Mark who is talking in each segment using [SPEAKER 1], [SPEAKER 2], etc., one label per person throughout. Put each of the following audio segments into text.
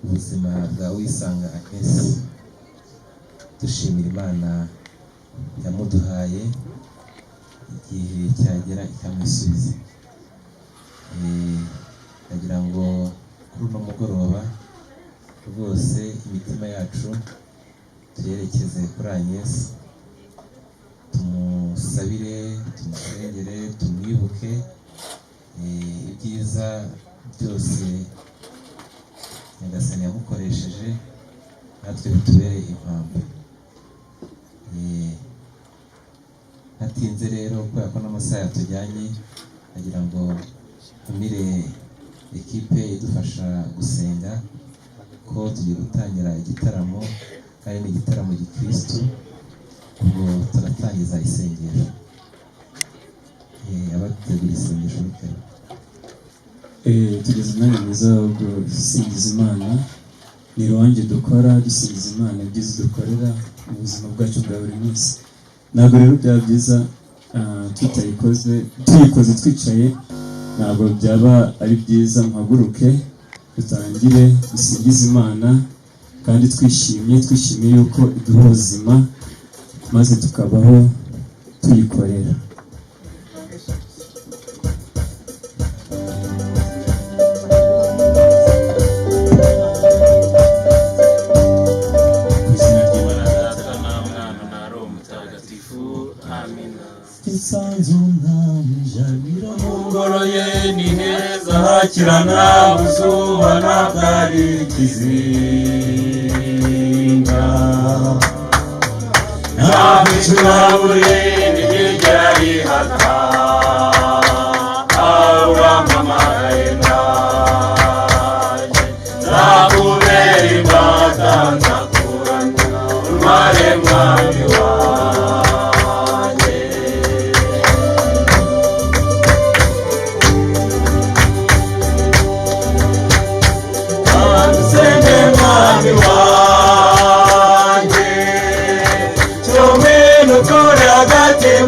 [SPEAKER 1] ubuzima bwa Uwisanga Agnes. Dushimira Imana yamuduhaye igihe cyagera ikamusubiza. Ndagira ngo kuri uno mugoroba rwose imitima yacu tuyerekeze kuri Agnes, tumusabire, tumusengere, tumwibuke ibyiza byose Nyagasani yamukoresheje, natwe bitubereye impamvu. Natinze rero kubera ko n'amasaha yatujyanye, nagira ngo ntumire ekipe idufasha gusenga ko tugiye gutangira igitaramo, kandi ni igitaramo gikristo, ubwo turatangiza isengesho. Abategura isengesho bitewe
[SPEAKER 2] tugeze umwanya mwiza wo gusingiza Imana. Ni iwanjye dukora dusingiza Imana ibyiza dukorera mu buzima bwacu bwa buri munsi. Ntabwo rero byaba byiza tuyikoze twicaye, ntabwo byaba ari byiza. Muhaguruke dutangire dusingiza Imana, kandi twishimiye yuko iduha ubuzima maze tukabaho tuyikorera.
[SPEAKER 3] Mungoroye ni heza hakirana buzuba nabwari kizinga ntabicurabure nigera rihata awuramamaye naje nzakubera imbata nzakuramya umare mwami wawe.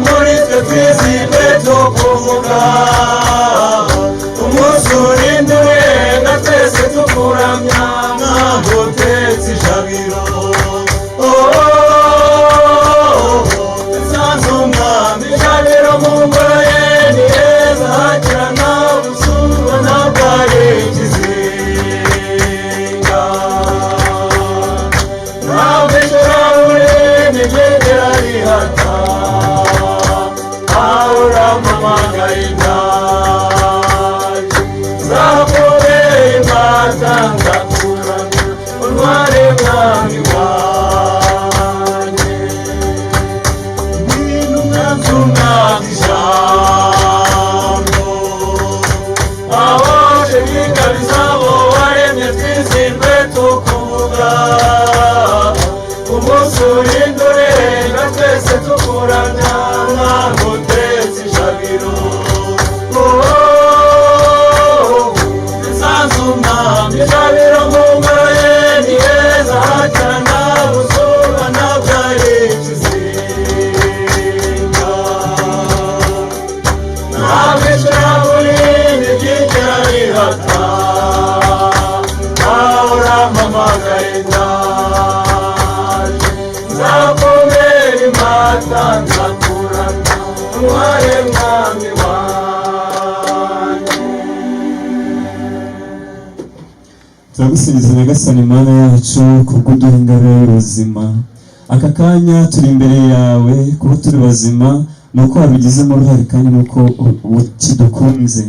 [SPEAKER 3] Muri twe twizihirwe tukumuga umunsi urinde urenga twese tukuramya ntabwo utetse ijabiro. Nsanze umwami ijabiro mu ngoro ye ni heza hakirana buzuba nabwari kizinga ntabwo ijabure nigera rihata awuramamaye naje nzakubera imbata nzakuramya untware mwami wanjye. Ngwino umwanzi umwami ijambo abaje b'ingabiza abo waremye twizihirwe tukuvuga umunsi urinde urenga twese tukuramya ntabwo utetse ijabiro. Nsanze umwami ijabiro mu ngoro ye ni heza hakirana buzuba nabwari kizinga ntabwo ijabure ntigera rihata awuramamagaye naje nzakubera imbata nzakuramya untware mwami wanjye.
[SPEAKER 2] Turagusingiza Nyagasani Mana yacu kubw'uduha ingabire y'ubuzima. Aka kanya turi imbere yawe, kuba turi bazima nuko wabigizemo uruhare kandi nuko ukidukunze.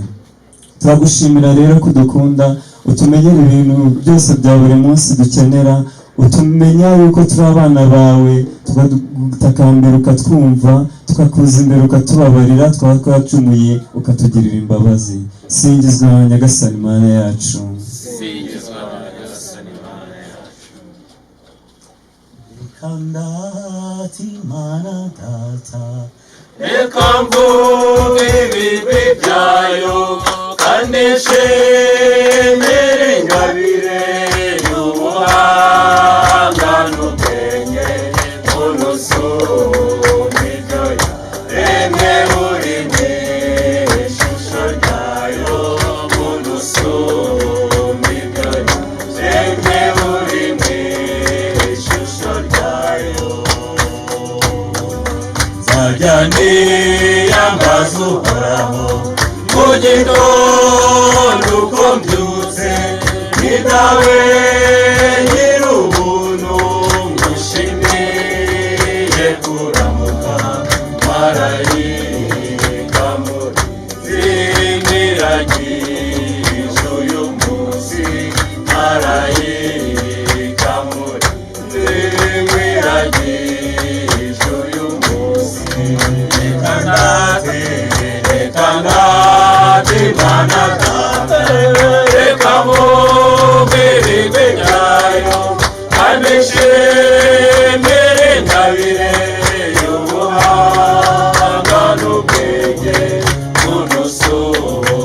[SPEAKER 2] Turagushimira rero ko udukunda, utumenyera ibintu byose bya buri munsi dukenera, utumenya yuko turi abana bawe, tukagutakambira ukatwumva, tukakuza imbere ukatubabarira, twaba twacumuye ukatugirira imbabazi. Singizwa Nyagasani Mana yacu.
[SPEAKER 4] Kandati Mana Data,
[SPEAKER 3] reka mvuge ibigwi byayo kandi nshimire ingabire y'ubuhanga n'ubwenge bunusumba ibyo yaremye buri mu ishusho ryayo, bunusumba ibyo yaremye buri mu ishusho ryayo. Nzajya niyambaza Uhoraho mu gitondo uko mbyutse, ni dawe nyir'ubuntu ngushimiye kuramuka, marayika murinzi uyu munsi, marayika murinzi uyu munsi. Reka ndate Mana Data, reka mvuge ibigwi byayo kandi nshimire ingabire y'ubuhanga n'ubwenge bunusumba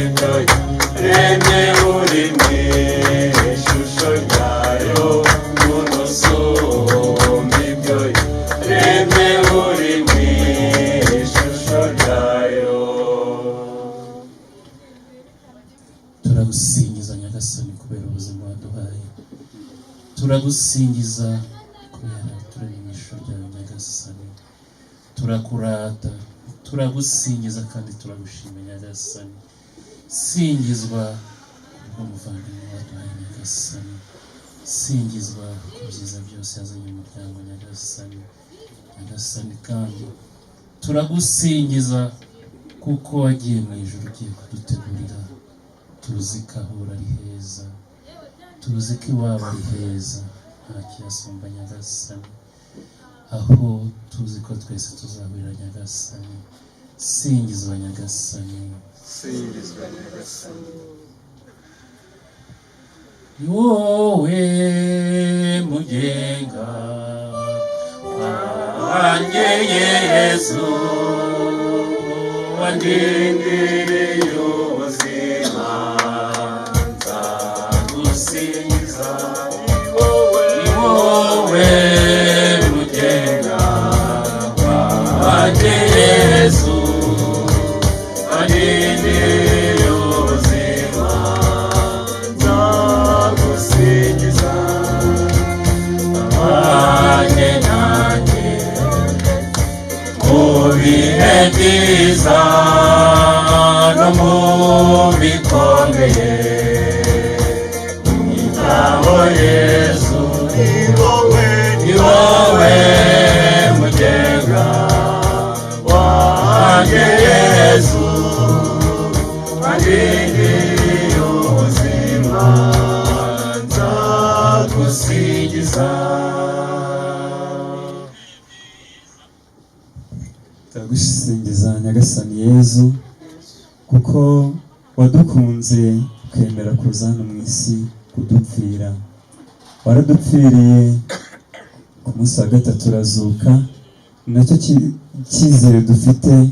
[SPEAKER 3] ibyo yaremye buri mu ishusho ryayo, bunusumba ibyo yaremye buri mu ishusho ryayo.
[SPEAKER 5] Turagusingiza Nyagasani kubera ubuzima waduhaye, turagusingiza kubera turi mu ishusho ryawe Nyagasani, turakurata, turagusingiza kandi turagushima Nyagasani. Singizwa kubw'umuvandimwe waduhaye Nyagasani, singizwa ku byiza byose yazanye umuryango Nyagasani. Nyagasani kandi turagusingiza kuko wagiye mu ijuru ugiye kudutegurira. Tuzi ko aho ari heza, tuzi ko iwabo ari heza, nta kiyasumba Nyagasani, aho tuzi ko twese tuzahurira Nyagasani. Singizwa Nyagasani,
[SPEAKER 3] singizwa Nyagasani.
[SPEAKER 5] ni wowe mugenga wanjye Yesu, wandindiriye ubuzima, nzagusingiza. Ni wowe mugenga wanjye Yesu, wandindiriye ubuzima, nzagusingiza. Wanjye nanjye mu bihe byiza no mu bikomeye, nitaho Yesu. Ni wowe mugenga wanjye Yesu, wandindiriye ubuzima, nzagusingiza.
[SPEAKER 2] Turagusingiza Nyagasani Yezu kuko wadukunze ukemera kuza hano mu isi kudupfira. Waradupfiriye ku munsi wa gatatu urazuka, ni nacyo cyizere dufite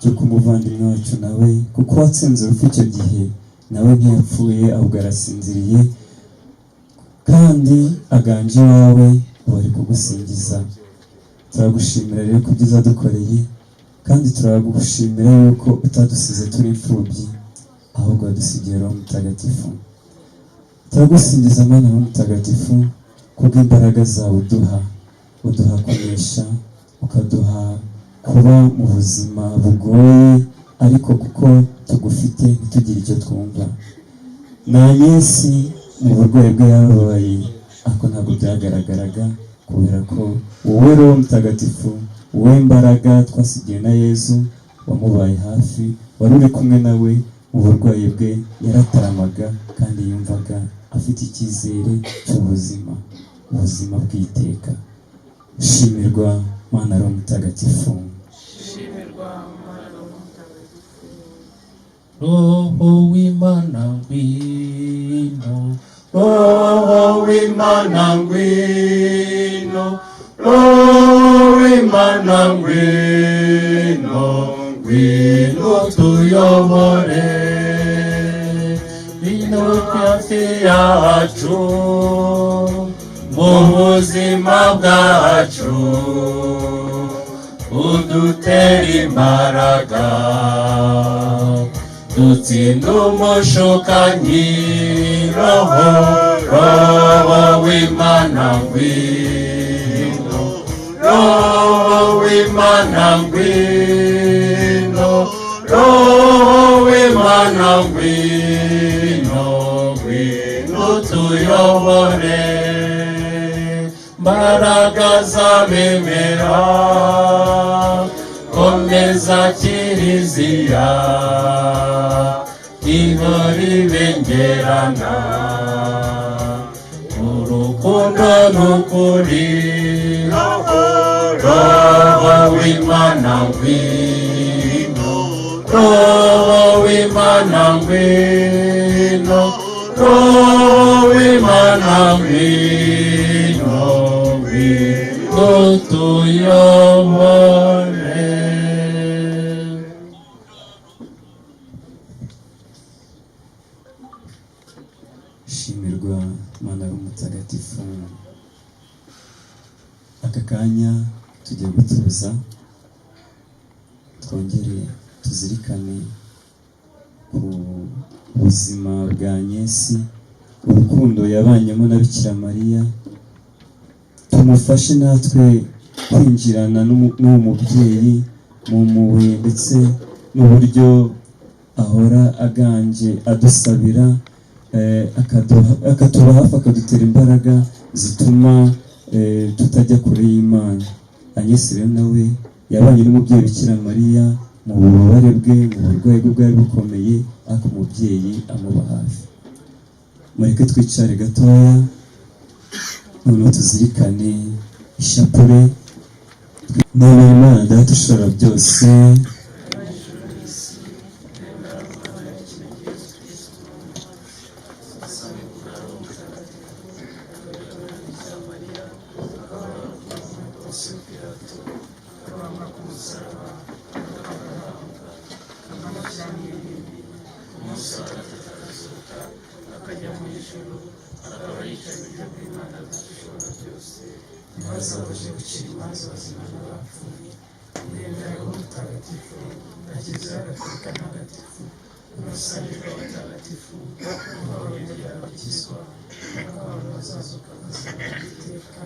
[SPEAKER 2] cyo kumuvandimwe wacu nawe, kuko watsinze urupfu icyo gihe, nawe ntiyapfuye ahubwo arasinziriye kandi aganje iwawe, bari kugusingiza. Turagushimira rero ku byiza dukoreye, kandi turagushimira yuko utadusize turi imfubyi, ahubwo wadusigiye Roho Mutagatifu. Turagusingiza Mana Roho Mutagatifu kubw'imbaraga zawe uduha kunesha, ukaduha kuba mu buzima bugoye, ariko kuko tugufite ntitugire icyo twumva. Na Yesu mu burwayi bwe yababaye, ariko ntabwo byagaragaraga, kubera ko wowe Roho Mutagatifu, wowe mbaraga twasigiye na Yesu, wamubaye hafi, wari uri kumwe nawe mu burwayi bwe, yarataramaga kandi yumvaga afite icyizere cy'ubuzima. ubuzima bw'iteka. Shimirwa Mana Roho Mutagatifu.
[SPEAKER 3] Roho w'Imana ngwino,
[SPEAKER 5] Roho w'Imana ngwino, Roho w'Imana ngwino, ngwino tuyobore, ngwino hafi yacu, mu buzima bwacu, udutera imbaraga, dutsinda umushukanyi. Roho, Roho w'Imana ngwino, Roho w'Imana ngwino, Roho w'Imana ngwino, ngwino tuyobore, mbaraga z'abemera, komeza kiliziya, ihora ibengerana, urukundo n'ukuri. Roho w'Imana ngwino, Roho w'Imana ngwino, Roho w'Imana ngwino, ngwino tuyobore.
[SPEAKER 2] Shimirwa Mana Roho Mutagatifu. Aka kanya tugiye gutuza, twongere tuzirikane ku buzima bwa Nyesi, urukundo yabanyemo na Bikira Mariya. Tumufashe natwe kwinjirana n'uwo mubyeyi mu mpuhwe ndetse n'uburyo ahora aganje adusabira, akatuba hafi, akadutera imbaraga zituma tutajya kure y'Imana. Agnes rero nawe yabanye n'umubyeyi Bikira Mariya mu bubabare bwe, mu burwayi bwe bwari bukomeye, ariko umubyeyi amuba hafi. Mureke twicare gatoya, noneho tuzirikane ishapure. Nemera Imana Data ushobora byose,
[SPEAKER 3] ntazabashe gucira imanza abazima n'abapfuye, nemera Roho Mutagatifu, na Kiliziya Gatolika ntagatifu, urusanirwa abatagatifu, n'ababonera abakizwa, n'abantu bazazuka bazabona iteka.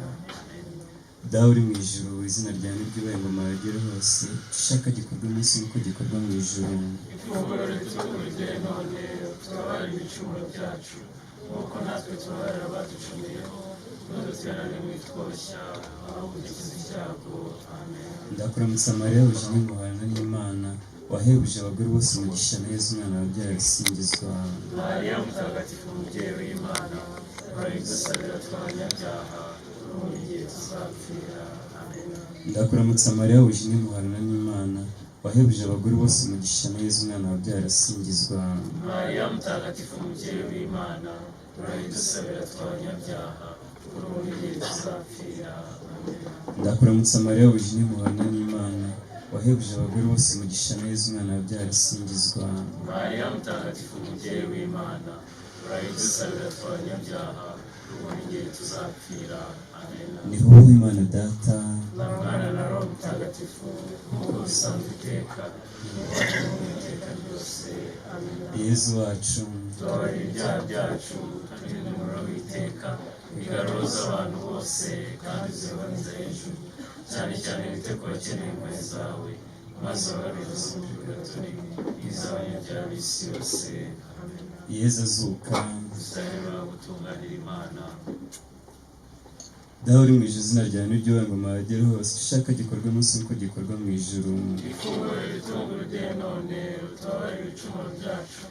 [SPEAKER 2] Dawe uri mu ijuru, izina ryawe niryubahwe, ingoma yawe igere hose, icyo ushaka gikorwa munsi nk'uko gikorwa mu ijuru.
[SPEAKER 3] Ifunguro ritugurire none, utubabarire ibicumuro byacu, nk'uko natwe tubabarira abaducumuyeho, ntuduterane mu itwoshya, ahubwo udukize icyago. Amen.
[SPEAKER 2] Ndakuramutsa Mariya, wuje muhorana n'Imana, wahebuje abagore bose umugisha, na Yezu umwana wabyara asingizwa.
[SPEAKER 3] Mariya Mutagatifu, umubyeyi w'Imana, urayidusabira tw'abanyabyaha, ubu n'igihe tuzapfira. Amen.
[SPEAKER 2] Ndakuramutsa Mariya, wuje muhorana n'Imana, wahebuje abagore bose umugisha, na Yezu umwana wabyara asingizwa.
[SPEAKER 3] Mariya Mutagatifu, umubyeyi w'Imana, urayidusabira tw'abanyabyaha, ubu n'igihe tuzapfira. Amen.
[SPEAKER 2] Ndakuramutsa Mariya, wuje muhorana n'Imana, wahebuje abagore bose umugisha, na Yezu umwana wabyara asingizwa.
[SPEAKER 3] Mariya Mutagatifu, umubyeyi w'Imana, urayidusabira tw'abanyabyaha, ubu n'igihe tuzapfira. Amen.
[SPEAKER 2] Ni wowe Imana Data,
[SPEAKER 3] na Mwana na Roho Mutagatifu, nk'uko bisanzwe iteka, n'ubu n'iteka ryose. Amen.
[SPEAKER 2] Yezu wacu,
[SPEAKER 3] tubabarire ibyaha byacu, turinde umuriro w'iteka, igaruza abantu bose, kandi uziboneze hejuru, cyane cyane wite ku bakeneye impuhwe zawe, maze ubabarire mu purgatori, iz'abanyabyaha b'isi yose. Amen.
[SPEAKER 2] Yezu azuka,
[SPEAKER 3] dusabira gutunganira Imana.
[SPEAKER 2] Dawe uri mu ijuru, izina ryawe niryubahwe, ingoma yawe igere hose, icyo ushaka gikorwa munsi nk'uko gikorwa mu ijuru.
[SPEAKER 3] Ifunguro ritungurire none, utubabarire ibicumuro byacu,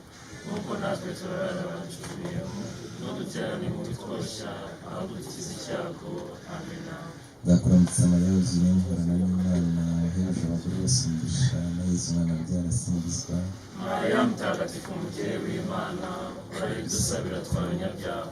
[SPEAKER 3] nk'uko natwe turara baducuriyemo n'uduterane mu bitwoshya aho dukiza icyago amena.
[SPEAKER 1] Nzakuramutsa Mariya wuzuye muhorana n'Imana wahebuje abagore bose umugisha na Yezu umwana wabyara asingizwa.
[SPEAKER 3] Mariya mutagatifu umubyeyi w'Imana urabidusabira tw'abanyabyaha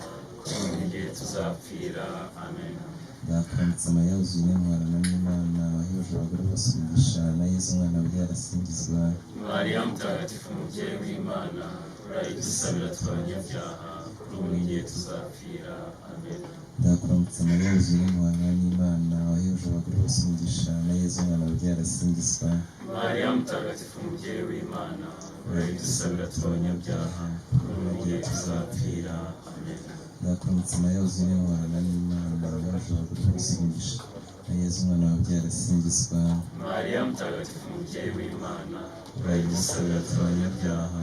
[SPEAKER 3] kuri igihe tuzapfira amena.
[SPEAKER 1] Nzakuramutsa Mariya wuzuye muhorana n'Imana wahebuje abagore bose umugisha na Yezu umwana wabyara asingizwa.
[SPEAKER 3] Mariya mutagatifu umubyeyi w'Imana urabidusabira tw'abanyabyaha kuri igihe tuzapfira amena.
[SPEAKER 1] Nzakuramutsa Mariya wuzuye muhorana n'Imana wahebuje abagore bose umugisha na Yezu umwana wabyara asingizwa.
[SPEAKER 3] Mariya mutagatifu umubyeyi w'Imana urabidusabira tw'abanyabyaha kuri igihe tuzapfira amena.
[SPEAKER 1] Nzakuramutsa Mariya wuzuye muhorana n'Imana wahebuje abagore bose umugisha na Yezu umwana wabyara asingizwa.
[SPEAKER 3] Mariya mutagatifu umubyeyi w'Imana
[SPEAKER 1] urabidusabira tw'abanyabyaha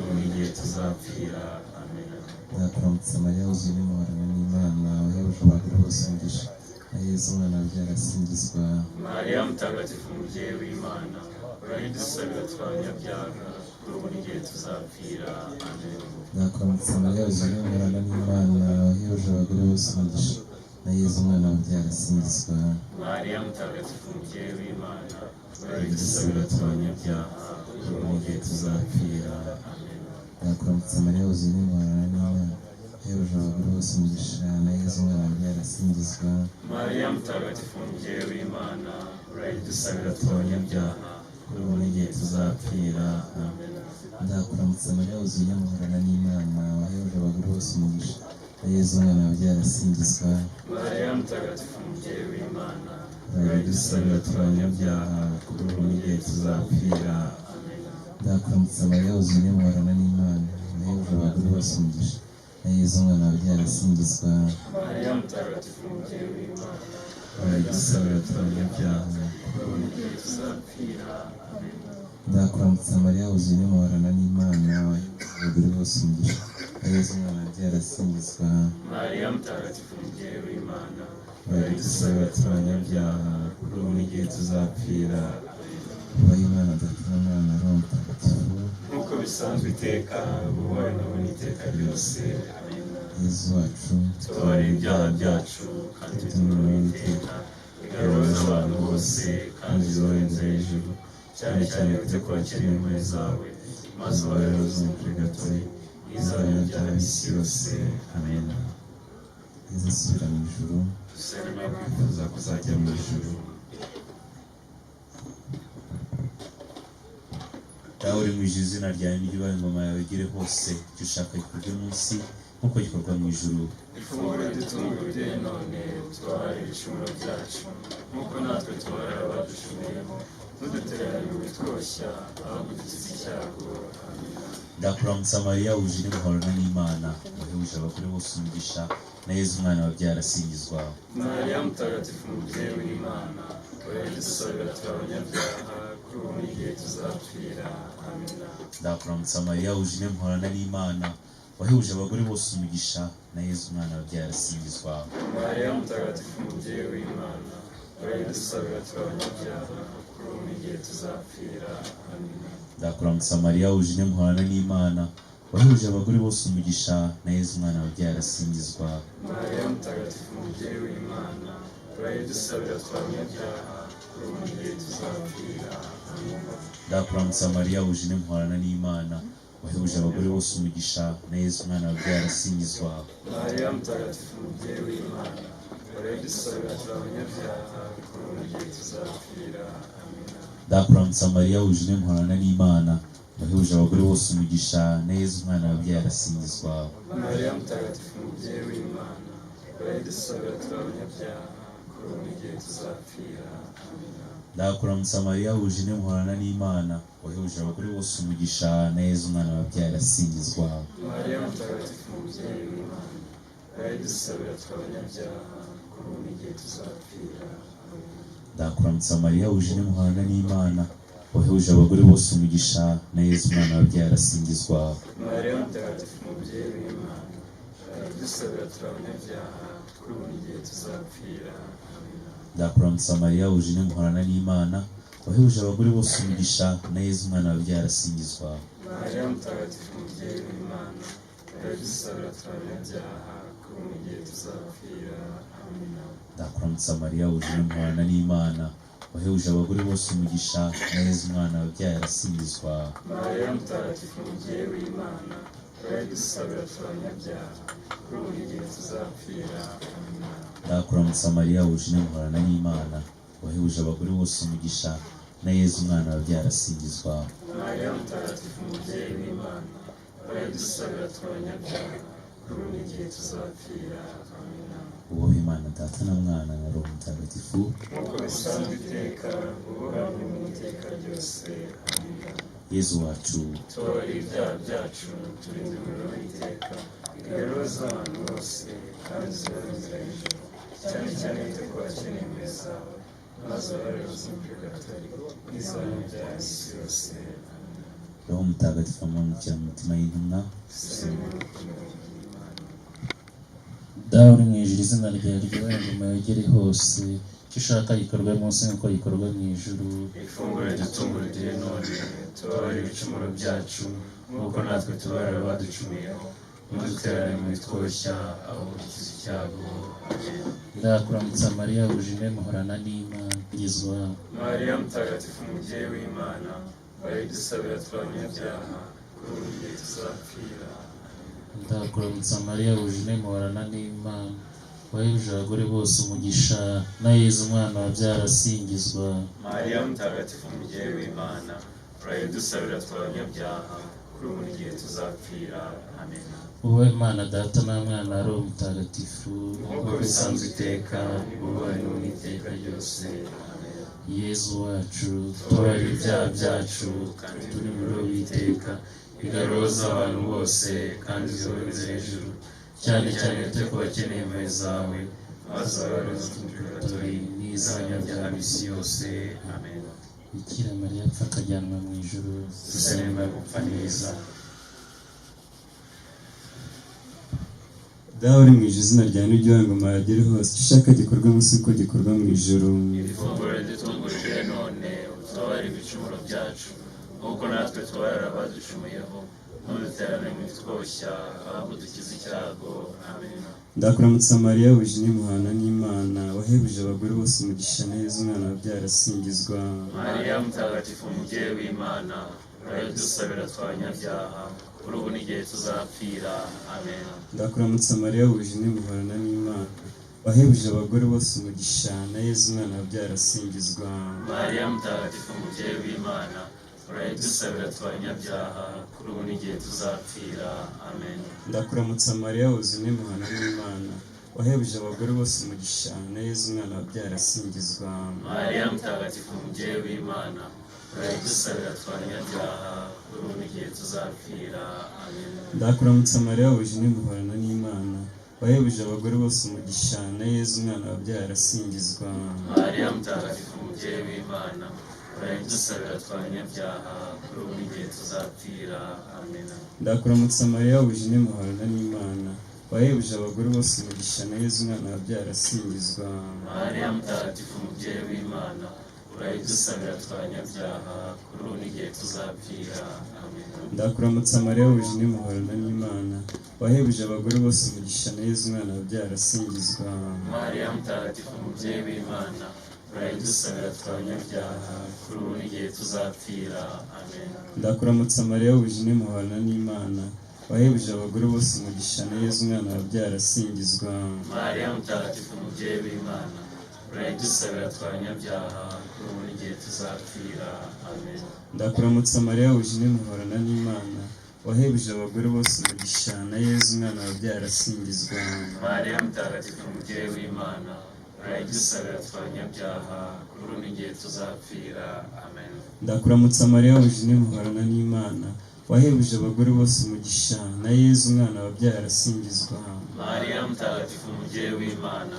[SPEAKER 3] kuri igihe tuzapfira amena.
[SPEAKER 1] Nzakuramutsa Mariya wuzuye muhorana n'Imana wahebuje abagore bose umugisha na Yezu umwana wabyara asingizwa.
[SPEAKER 3] Mariya mutagatifu umubyeyi w'Imana urabidusabira tw'abanyabyaha kuri igihe tuzapfira amena.
[SPEAKER 1] Nzakuramutsa Mariya wuzuye muhorana n'Imana wahebuje abagore bose umugisha na Yezu umwana wabyara asingizwa.
[SPEAKER 3] Mariya mutagatifu umubyeyi w'Imana urabidusabira tw'abanyabyaha kuri igihe tuzapfira amena.
[SPEAKER 1] Nzakuramutsa Mariya wuzuye muhorana n'Imana wahebuje abagore bose umugisha na Yezu umwana wabyara asingizwa.
[SPEAKER 3] Mariya mutagatifu umubyeyi w'Imana urabidusabira tw'abanyabyaha kuri igihe tuzapfira amena.
[SPEAKER 1] Nzakuramutsa Mariya wuzuye muhorana n'Imana wahebuje abagore bose umugisha na Yezu umwana wabyara asingizwa.
[SPEAKER 3] Mariya mutagatifu umubyeyi w'Imana
[SPEAKER 1] urabidusabira tw'abanyabyaha kuri igihe tuzapfira. Nzakuramutsa Mariya wuzuye muhorana n'Imana wahebuje abagore bose umugisha na Yezu umwana wabyara asingizwa.
[SPEAKER 3] Mariya mutagatifu umubyeyi w'Imana
[SPEAKER 1] urabidusabira tw'abanyabyaha
[SPEAKER 3] kuri igihe tuzapfira amena.
[SPEAKER 1] Nzakuramutsa Mariya wuzuye muhorana n'Imana wahebuje abagore bose umugisha na Yezu umwana wabyara asingizwa.
[SPEAKER 3] Mariya mutagatifu umubyeyi w'Imana
[SPEAKER 1] urabidusabira tw'abanyabyaha kuri igihe tuzapfira. Ubahe Imana Data na Mwana na Roho Mutagatifu
[SPEAKER 3] nk'uko bisanzwe iteka bubaye nabo n'iteka ryose amena.
[SPEAKER 1] Yezu wacu
[SPEAKER 3] tubabarire ibyaha byacu kandi tuturinde iteka igaruza abantu bose kandi zohereze hejuru cyane cyane wite ku bakiriye impuhwe zawe maze ubayoboze mu purigatori n'iz'abanyabyaha b'isi yose amena.
[SPEAKER 1] Yezu asubira mu ijuru
[SPEAKER 3] dusenge no kwifuza kuzajya mu ijuru.
[SPEAKER 5] Dawe uri mu ijuru, izina ryawe niryubahe, ingoma yawe igere hose, icyo ushaka gikorwe munsi nk'uko gikorwa mu ijuru.
[SPEAKER 3] ifunguro ridutungurire none tubabarire ibicumuro byacu nk'uko natwe tubarira abaducumuyeho ntudutererane mu bitwoshya ahubwo dukize icyago amena.
[SPEAKER 5] Ndakuramutsa Mariya wuje muhorana n'Imana wahebuje abagore bose umugisha na Yezu umwana wabyara asingizwa.
[SPEAKER 3] Mariya mutagatifu umubyeyi w'Imana urabidusabira tw'abanyabyaha kuri ubu n'igihe tuzapfira amena.
[SPEAKER 5] Ndakuramutsa Mariya wuje muhorana n'Imana wahebuje abagore bose umugisha na Yezu umwana wabyara asingizwa.
[SPEAKER 3] Mariya mutagatifu umubyeyi w'Imana urabidusabira tw'abanyabyaha kuri ubu n'igihe tuzapfira amena.
[SPEAKER 5] Ndakuramutsa Mariya wuje muhorana n'Imana wahebuje abagore bose umugisha na Yezu umwana wabyara asingizwa.
[SPEAKER 3] Mariya mutagatifu umubyeyi w'Imana urabidusabira tw'abanyabyaha kuri ubu n'igihe tuzapfira amena.
[SPEAKER 5] Ndakuramutsa Mariya wuje muhorana n'Imana wahebuje abagore bose umugisha na Yezu umwana wabyara asingizwa.
[SPEAKER 3] Mariya mutagatifu umubyeyi w'Imana urabidusabira tw'abanyabyaha kuri ubu n'igihe tuzapfira amena.
[SPEAKER 5] Ndakuramutsa Mariya wuje muhorana n'Imana wahebuje abagore bose umugisha na Yezu umwana wabyara asingizwa.
[SPEAKER 3] Mariya mutagatifu umubyeyi w'Imana urabidusabira tw'abanyabyaha kuri ubu n'igihe tuzapfira amena.
[SPEAKER 5] Ndakuramutsa Mariya wuje muhorana n'Imana wahebuje abagore bose umugisha na Yezu umwana wabyara asingizwa.
[SPEAKER 3] Mariya mutagatifu umubyeyi w'Imana urabidusabira tw'abanyabyaha kuri ubu n'igihe tuzapfira amena.
[SPEAKER 5] Ndakuramutsa Mariya wuje muhorana n'Imana wahebuje abagore bose umugisha na Yezu umwana wabyara asingizwa.
[SPEAKER 3] Mariya mutagatifu umubyeyi w'Imana urabidusabira tw'abanyabyaha kuri ubu n'igihe tuzapfira amena.
[SPEAKER 5] Ndakuramutsa Mariya wuje muhorana n'Imana wahebuje abagore bose umugisha na Yezu umwana wabyara asingizwa.
[SPEAKER 3] Mariya mutagatifu umubyeyi w'Imana urayidusabira tw'abanyabyaha kuri ubu n'igihe tuzapfira. Amina.
[SPEAKER 5] ndakuramutsa Mariya wuje umuhana n'Imana wahebuje abagore bose umugisha na Yezu umwana wabyaye arasingizwa.
[SPEAKER 3] Mariya mutagatifu umubyeyi w'Imana urayidusabira tw'abanyabyaha kuri ubu n'igihe tuzapfira. Amina.
[SPEAKER 5] ndakuramutsa Mariya wuje umuhana n'Imana wahebuje abagore bose umugisha na Yezu umwana wabyaye arasingizwa.
[SPEAKER 3] Mariya mutagatifu umubyeyi w'Imana urayidusabira tw'abanyabyaha kuri ubu n'igihe tuzapfira. Amina.
[SPEAKER 5] ubaho Imana Data na Mwana na Roho Mutagatifu
[SPEAKER 3] nk'uko bisanzwe iteka ubuhamye mu iteka ryose. Amina.
[SPEAKER 5] Yezu wacu
[SPEAKER 3] tubabarire ibyaha byacu turinde umuriro w'iteka igaruza abantu bose kandi zibahe inzira y'ijuru cyane cyane wite ku bakeneye impuhwe zawe maze ubabarire ubuzima bw'agatori n'izabane bya isi yose.
[SPEAKER 5] Roho Mutagatifu amanukira mu mitima y'intumwa
[SPEAKER 6] dawe uri mu ijuru izina ryawe ryubahe ingoma yogere hose icyo ushaka gikorwa munsi nk'uko gikorwa mu ijuru.
[SPEAKER 3] ifunguro ridutungurire none tubabarire ibicumuro byacu nk'uko natwe tubabarira abaducumuyeho ntuduterane mu bitwoshya ahubwo dukize icyago. Amen.
[SPEAKER 6] ndakuramutsa Mariya wuje muhorana n'Imana ngizwa.
[SPEAKER 3] Mariya mutagatifu umubyeyi w'Imana urayidusabira tw'abanyabyaha kuri ubu n'igihe tuzapfira.
[SPEAKER 6] ndakuramutsa Mariya wuje muhorana n'Imana wahebuje abagore bose umugisha na Yezu umwana wabyaye arasingizwa.
[SPEAKER 3] Mariya mutagatifu umubyeyi w'Imana urayidusabira tw'abanyabyaha kuri ubu n'igihe tuzapfira. Amen.
[SPEAKER 6] wowe Imana Data na Mwana na Roho Mutagatifu
[SPEAKER 3] nk'uko bisanzwe iteka ububahe n'ubu n'iteka ryose. Amen.
[SPEAKER 6] Yezu wacu tubabarire ibyaha byacu kandi turi muri wowe w'iteka igaruza abantu bose kandi zibohereze hejuru cyane cyane wite ku bakeneye impuhwe zawe maze ubabarire ubuturi n'iz'abanyabyaha b'isi yose.
[SPEAKER 3] Amen.
[SPEAKER 6] Bikira Mariya apfa akajyanwa mu ijuru
[SPEAKER 3] dusenga gupfa neza.
[SPEAKER 2] dawe uri mu ijuru izina ryawe n'iryubahe ingoma yagere hose icyo ushaka gikorwa munsi uko gikorwa mu ijuru.
[SPEAKER 3] iri funguro ridutungurire none utubabarire ibicumuro byacu nk'uko natwe tubabarira abaducumuyeho ntuduterane mu bitwoshya ahubwo dukize icyago. Amen.
[SPEAKER 2] ndakuramutsa Mariya wuje muhana n'Imana wahebuje abagore bose umugisha na Yezu umwana wabyaye arasingizwa.
[SPEAKER 3] Mariya mutagatifu umubyeyi w'Imana urayidusabira tw'abanyabyaha kuri ubu n'igihe tuzapfira. Amen.
[SPEAKER 2] ndakuramutsa Mariya wuje muhana n'Imana wahebuje abagore bose umugisha na Yezu umwana wabyaye arasingizwa.
[SPEAKER 3] Mariya mutagatifu umubyeyi w'Imana urayidusabira tw'abanyabyaha kuri ubu n'igihe tuzapfira. Amen.
[SPEAKER 2] ndakuramutsa Mariya wuje muhana n'Imana wahebuje abagore bose umugisha na Yezu umwana wabyaye arasingizwa.
[SPEAKER 3] Mariya mutagatifu umubyeyi w'Imana urayidusabira tw'abanyabyaha kuri ubu n'igihe tuzapfira. Amen.
[SPEAKER 2] ndakuramutsa Mariya wuje muhorana n'Imana wahebuje abagore bose umugisha na Yezu umwana wabyaye arasingizwa.
[SPEAKER 3] Mariya mutagatifu umubyeyi w'Imana urayidusabira tw'abanyabyaha kuri ubu n'igihe tuzapfira. Amen.
[SPEAKER 2] ndakuramutsa Mariya wuje muhorana n'Imana wahebuje abagore bose umugisha na Yezu umwana wabyaye arasingizwa.
[SPEAKER 3] Mariya mutagatifu umubyeyi w'Imana urayidusabira tw'abanyabyaha kuri ubu n'igihe tuzapfira. Amen.
[SPEAKER 2] ndakuramutsa Mariya wuje muhorana n'Imana wahebuje abagore bose umugisha na Yezu umwana wabyaye arasingizwa.
[SPEAKER 3] Mariya mutagatifu umubyeyi w'Imana urayidusabira tw'abanyabyaha kuri ubu n'igihe tuzapfira. Amen.
[SPEAKER 2] ndakuramutsa Mariya wuje muhorana n'Imana wahebuje abagore bose umugisha na Yezu umwana wabyaye arasingizwa.
[SPEAKER 3] Mariya mutagatifu umubyeyi w'Imana urayidusabira tw'abanyabyaha kuri ubu n'igihe tuzapfira. Amen.
[SPEAKER 2] ndakuramutsa Mariya wuje muhorana n'Imana wahebuje abagore bose umugisha na Yezu umwana wabyaye arasingizwa.
[SPEAKER 3] Mariya mutagatifu umubyeyi w'Imana urayidusabira tw'abanyabyaha kuri ubu n'igihe tuzapfira. Amen.
[SPEAKER 2] ndakuramutsa Mariya wuje muhorana n'Imana wahebuje abagore bose umugisha na Yezu umwana wabyaye arasingizwa.
[SPEAKER 3] Mariya mutagatifu umubyeyi w'Imana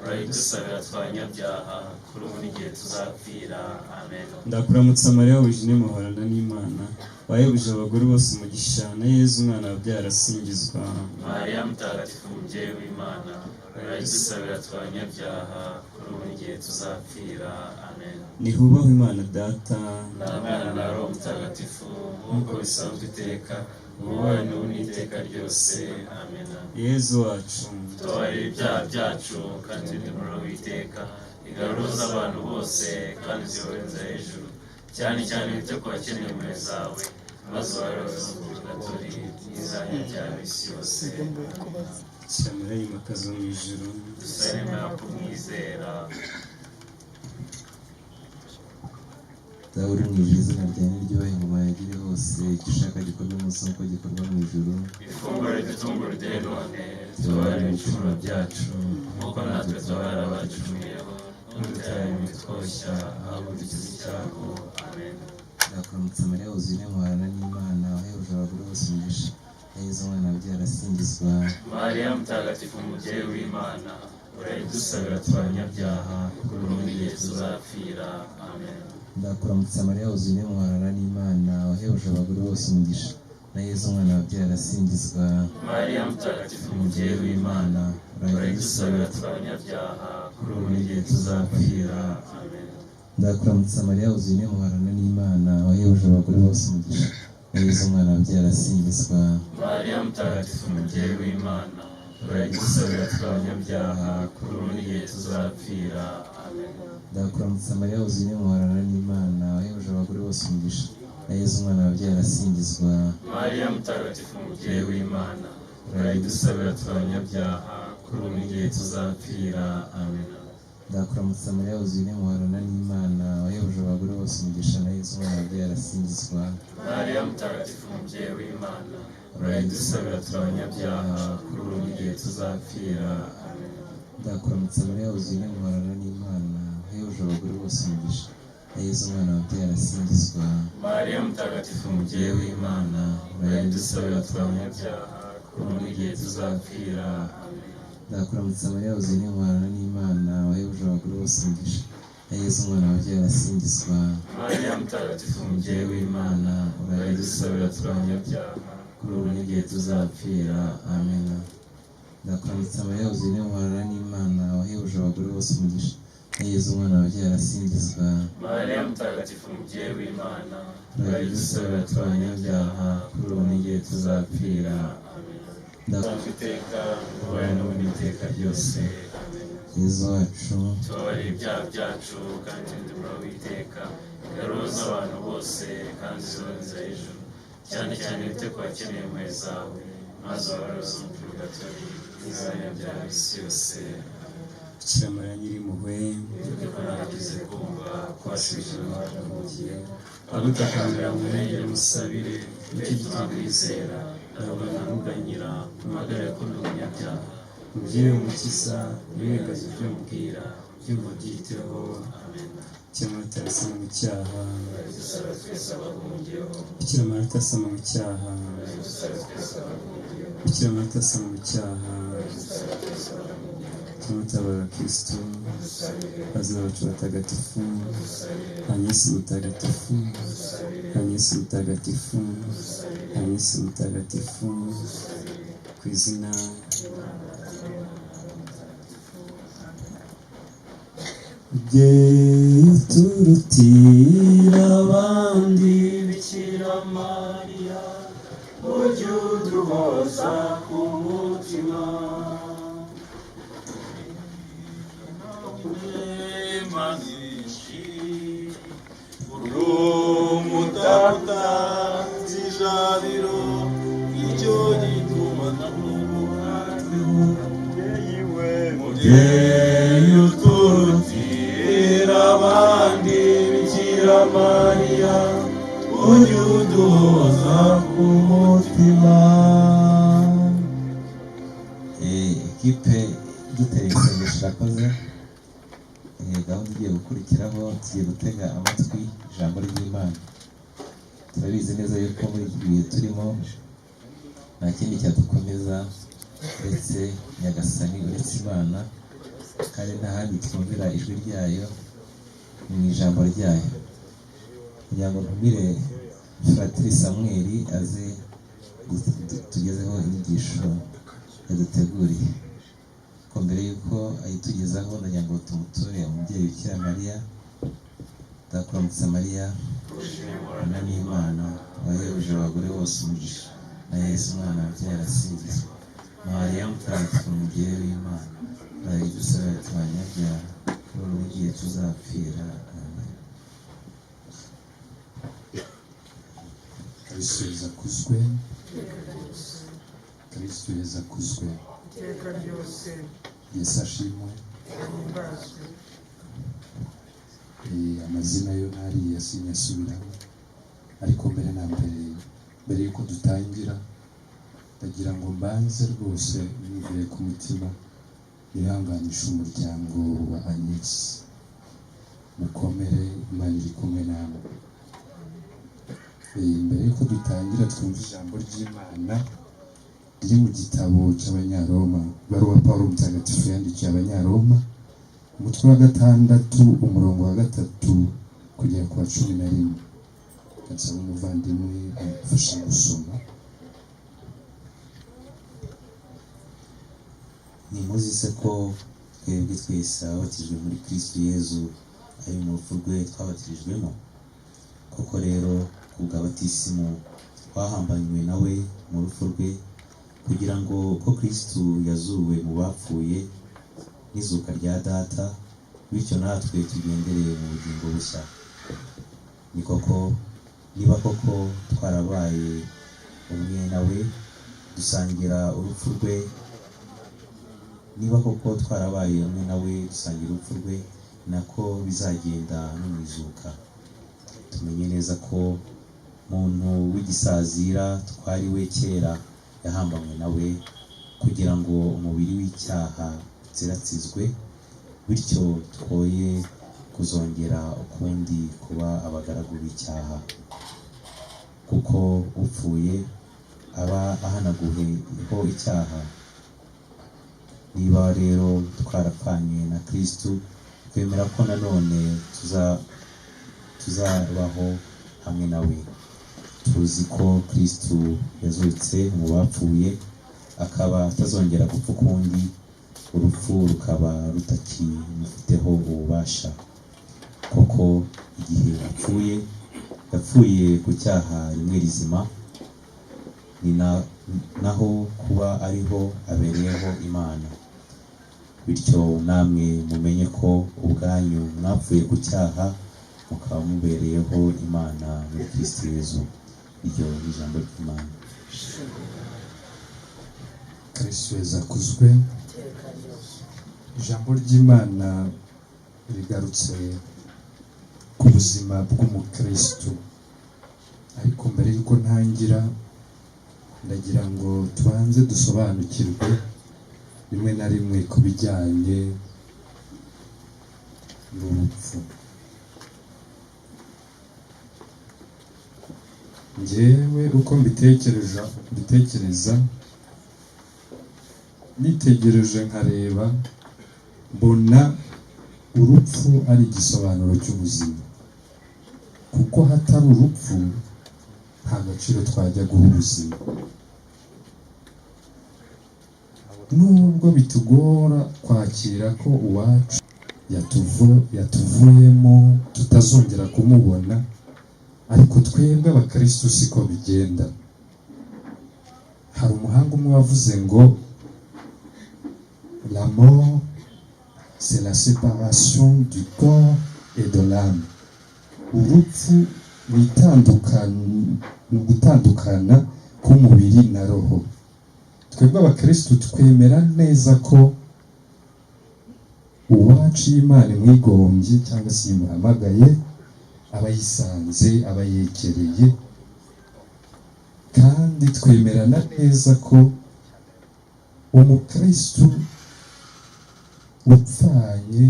[SPEAKER 3] urayidusabira tw'abanyabyaha kuri ubu n'igihe tuzapfira. Amen.
[SPEAKER 2] ndakuramutsa Mariya wuje muhorana n'Imana wahebuje abagore bose umugisha na Yezu umwana wabyaye arasingizwa.
[SPEAKER 3] Mariya mutagatifu umubyeyi w'Imana
[SPEAKER 6] urayidusabira twabanyabyaha kuri ubu n'igihe tuzapfira amen.
[SPEAKER 2] nihubahwe Imana Data
[SPEAKER 6] nta mwana na roho mutagatifu nk'uko bisanzwe iteka ububaye n'ubu n'iteka ryose amen.
[SPEAKER 2] Yezu wacu
[SPEAKER 6] tubabarire ibyaha byacu kandi n'umuriro w'iteka igaruza abantu bose kandi uziyoboreze hejuru cyane cyane wite ku bakeneye impuhwe zawe maze ubaroze mu purgatori n'izanya ryawe isi yose.
[SPEAKER 2] Shamira y'imakazo mu ijuru
[SPEAKER 6] dusabe nimero kumwizera.
[SPEAKER 1] dawe uri mu ijuru, izina ryawe niryubahe, ingoma yawe igere hose, icyo ushaka gikorwe munsi nk'uko gikorwa mu ijuru.
[SPEAKER 6] ifunguro ridutungura uduhe none, tubabarire ibicumuro byacu nk'uko natwe tubabarira abacumuyeho, ntudutera imitwoshya ahubwo dukize icyago amen.
[SPEAKER 1] ndakuramutsa Mariya wuzuye muhorana n'Imana, wahebuje abagore bose umugisha, Yezu umwana wabyaye arasingizwa.
[SPEAKER 6] Mariya mutagatifu umubyeyi w'Imana, urayidusabira twabanyabyaha kuri ubu n'igihe tuzapfira amen.
[SPEAKER 1] ndakuramutsa Mariya wuzuye muhorana n'Imana, wahebuje abagore bose umugisha, na Yezu umwana wabyaye arasingizwa.
[SPEAKER 6] Mariya mutagatifu umubyeyi w'Imana, urayidusabira twabanyabyaha kuri ubu n'igihe tuzapfira amen.
[SPEAKER 1] ndakuramutsa Mariya wuzuye muhorana n'Imana, wahebuje abagore bose umugisha, na Yezu umwana wabyaye arasingizwa.
[SPEAKER 6] Mariya mutagatifu umubyeyi w'Imana, urayidusabira twabanyabyaha kuri ubu n'igihe tuzapfira amen.
[SPEAKER 1] ndakuramutsa Mariya wuzuye muhorana n'Imana, wahebuje abagore bose umugisha, na Yezu umwana wabyaye arasingizwa.
[SPEAKER 6] Mariya mutagatifu umubyeyi w'Imana, urayidusabira twabanyabyaha kuri ubu n'igihe tuzapfira amen.
[SPEAKER 1] ndakuramutsa Mariya wuzuye muhorana n'Imana, wahebuje abagore bose umugisha, na Yezu umwana wabyaye arasingizwa.
[SPEAKER 6] Mariya mutagatifu umubyeyi w'Imana, urayidusabira twabanyabyaha kuri ubu n'igihe tuzapfira amen.
[SPEAKER 1] ndakuramutsa Mariya wuzuye muhorana n'Imana, wahebuje abagore bose umugisha, na Yezu umwana wabyaye arasingizwa.
[SPEAKER 6] Mariya mutagatifu umubyeyi w'Imana, urayidusabira twabanyabyaha kuri ubu n'igihe tuzapfira amen.
[SPEAKER 1] ndakuramutsa Mariya wuzuye muhorana n'Imana, wahebuje abagore bose umugisha, na Yezu umwana wabyaye arasingizwa.
[SPEAKER 6] Mariya mutagatifu umubyeyi w'Imana, urayidusabira twabanyabyaha
[SPEAKER 1] kuri ubu n'igihe tuzapfira amen. ndakuramutsa Mariya wuzuye muhorana n'Imana, wahebuje abagore bose umugisha, na Yezu umwana wabyaye arasingizwa.
[SPEAKER 6] Mariya mutagatifu umubyeyi w'Imana,
[SPEAKER 1] urayidusabira twabanyabyaha kuri ubu n'igihe tuzapfira
[SPEAKER 6] amen.
[SPEAKER 1] ndakuramutsa
[SPEAKER 6] iteka ubaye n'ubu n'iteka ryose
[SPEAKER 1] Yezu wacu
[SPEAKER 6] tubabarire ibyaha byacu kandi n'umuriro w'iteka igaruza abantu bose kandi uziyoboreze hejuru cyane cyane wite ku bakeneye impuhwe zawe maze ubaroze mu purgatori n'izanya ryawe isi yose.
[SPEAKER 2] Bikira Mariya nyir'impuhwe
[SPEAKER 6] Tujye kunagize kumva kwasubije abantu mu gihe agutakambira mu murengere musabire nicyo gituma kwizera ntabwo ntamuganyira mpamagare ko ndi umunyabyaha
[SPEAKER 2] umubyeyi w'umukiza ntiwirengaze ibyo umubwira byumva byiteho
[SPEAKER 6] amen.
[SPEAKER 2] Bikira Mariya utarasama mu cyaha
[SPEAKER 6] dusaba twese abahungiyeho
[SPEAKER 2] Bikira Mariya utasama mu cyaha
[SPEAKER 6] dusaba twese abahungiyeho
[SPEAKER 2] Bikira Mariya utasama mu cyaha
[SPEAKER 6] dusaba twese abahungiyeho
[SPEAKER 2] tumutabara Kristo bazina bacu batagatifu Anyesi mutagatifu Anyesi mutagatifu Anyesi mutagatifu ku izina Mubyeyi uturutira abandi
[SPEAKER 6] Bikira Mariya ujye uduhoza ku mutima
[SPEAKER 7] Ijabiro icyo gituma mubyeyi uturutira abandi Bikira Mariya ujye uduhoza ku mutima.
[SPEAKER 1] ekipe duteye isengesho irakoze. Gahunda igiye gukurikiraho tugiye gutega amatwi ijambo ry'Imana. Turabizi neza yuko muri iki gihe turimo nta kindi cyadukomeza uretse Nyagasani, uretse Imana, kandi nta handi twumvira ijwi ryayo ni mu ijambo ryayo. Kugira ngo ntumire Fratiri Samweli aze tugezeho inyigisho yaduteguriye. ko mbere y'uko ayitugezaho nagira ngo tumuture umubyeyi Bikira Mariya. Ndakuramutsa Mariya, uri n'Imana, wahebuje abagore bose umugisha, na Yesu umwana wabyaye arasingizwa. Mariya mutagatifu umubyeyi w'Imana, uraye dusabira abanyabyaha kuri ubu n'igihe tuzapfira. Amen.
[SPEAKER 8] Kristo Yesu akuzwe, Kristo Yesu akuzwe, Yesu ashimwe. Amazina yo ntariya sinyasubiraho, ariko mbere na mbere yuko dutangira ndagira ngo mbanze rwose bivuye ku mutima nihanganisha umuryango wa Agnes. Mukomere, Imana iri kumwe namwe. Mbere yuko dutangira twumva ijambo ry'Imana riri mu gitabo cy'Abanyaroma, ibaruwa Pawulo mutagatifu yandikiye Abanyaroma, umutwe wa 6 umurongo wa 3 kugera ku wa 11. Kansaba umuvandimwe amufasha gusoma.
[SPEAKER 1] Ntimuzi se ko twebwe twese ababatijwe muri Kristo Yezu ari mu rupfu rwe twabatirijwemo? Koko rero ku bwa batisimu twahambanywe nawe mu rupfu rwe, kugira ngo ko Kristo yazuwe mu bapfuye n'izuka rya Data, bityo natwe tugendereye mu bugingo bushya. Ni koko, niba koko twarabaye umwe nawe dusangira urupfu rwe, niba koko twarabaye umwe nawe dusangira urupfu rwe, nako bizagenda no mu izuka. Tumenye neza ko muntu w'igisazira twari we kera yahambanywe nawe, kugira ngo umubiri w'icyaha ziratsizwe, bityo twoye kuzongera ukundi kuba abagaragu b'icyaha. Kuko upfuye aba ahanaguweho icyaha. Niba rero twarapfanye na Kristo, twemera ko nanone tuzabaho hamwe nawe. Tuzi ko Kristo yazutse mu bapfuye, akaba atazongera gupfa ukundi, urupfu rukaba rutakimufiteho ububasha. Koko igihe yapfuye ku cyaha rimwe rizima, ni naho kuba ariho abereyeho Imana. Bityo namwe mumenye ko ubwanyu mwapfuye ku cyaha, mukaba mubereyeho Imana muri Kristo Yezu. Iryo ni ijambo ry'Imana.
[SPEAKER 8] Kristo Yesu akuzwe. Ijambo ry'Imana rigarutse ku buzima bw'umukristo, ariko mbere yuko ntangira ndagira ngo tubanze dusobanukirwe rimwe na rimwe ku bijyanye n'urupfu. Njyewe uko mbitekereza nitegereje nkareba, mbona urupfu ari igisobanuro cy'ubuzima, kuko hatari urupfu nta gaciro twajya guha ubuzima. Nubwo bitugora kwakira ko uwacu yatuvuyemo tutazongera kumubona, ariko twebwe abakristo siko bigenda. Hari umuhanga umwe wavuze ngo la mort c'est la séparation du corps et de l'âme. Urupfu ni gutandukana k'umubiri na roho. Twebwe abakristo twemera neza ko uwacu Imana imwigombye cyangwa se imuhamagaye aba yisanze, aba yegereye, kandi twemerana neza ko umukristo upfanye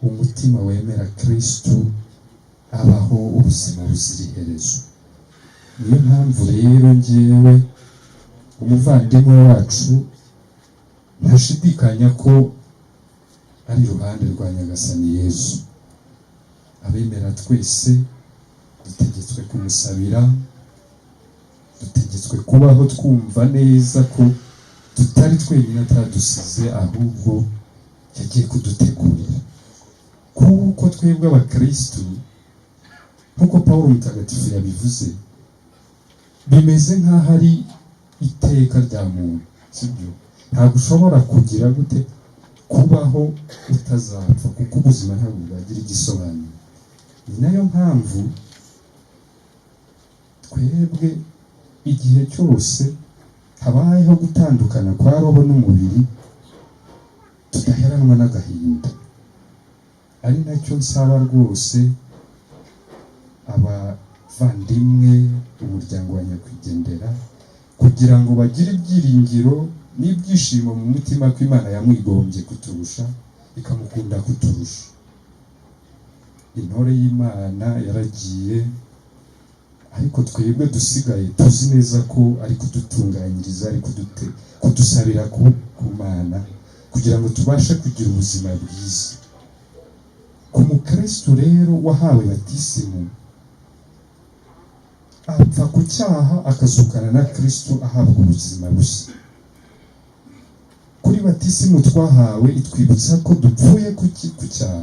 [SPEAKER 8] umutima wemera Kristo abaho ubuzima buzira iherezo. Niyo mpamvu rero njyewe umuvandimwe wacu ntashidikanya ko ari iruhande rwa Nyagasani Yesu. Abemera twese dutegetswe kumusabira, dutegetswe kubaho twumva neza ko tutari twenyine atadusize, ahubwo yagiye kudutegurira, kuko twebwe abakristu nk'uko Pawulo mutagatifu yabivuze, bimeze nk'aho ari iteka rya muntu, sibyo? Ntabwo ushobora kugira gute kubaho utazapfa, kuko ubuzima ntabwo bwagira igisobanuro. Ni nayo mpamvu twebwe igihe cyose habayeho gutandukana kwa roho n'umubiri, tudaheranwa n'agahinda. Ari nacyo nsaba rwose abavandimwe, umuryango wa nyakwigendera, kugira ngo bagire ibyiringiro n'ibyishimo mu mutima ko Imana yamwigombye kuturusha, ikamukunda kuturusha. Intore y'Imana yaragiye, ariko twebwe dusigaye tuzi neza ko ari kudutunganyiriza, ari kudusabira ku Mana kugira ngo tubashe kugira ubuzima bwiza. Ku mukristo rero wahawe batisimu, apfa ku cyaha akazukana na Kristo ahabwa ubuzima bushya. Kuri batisimu twahawe itwibutsa ko dupfuye ku cyaha.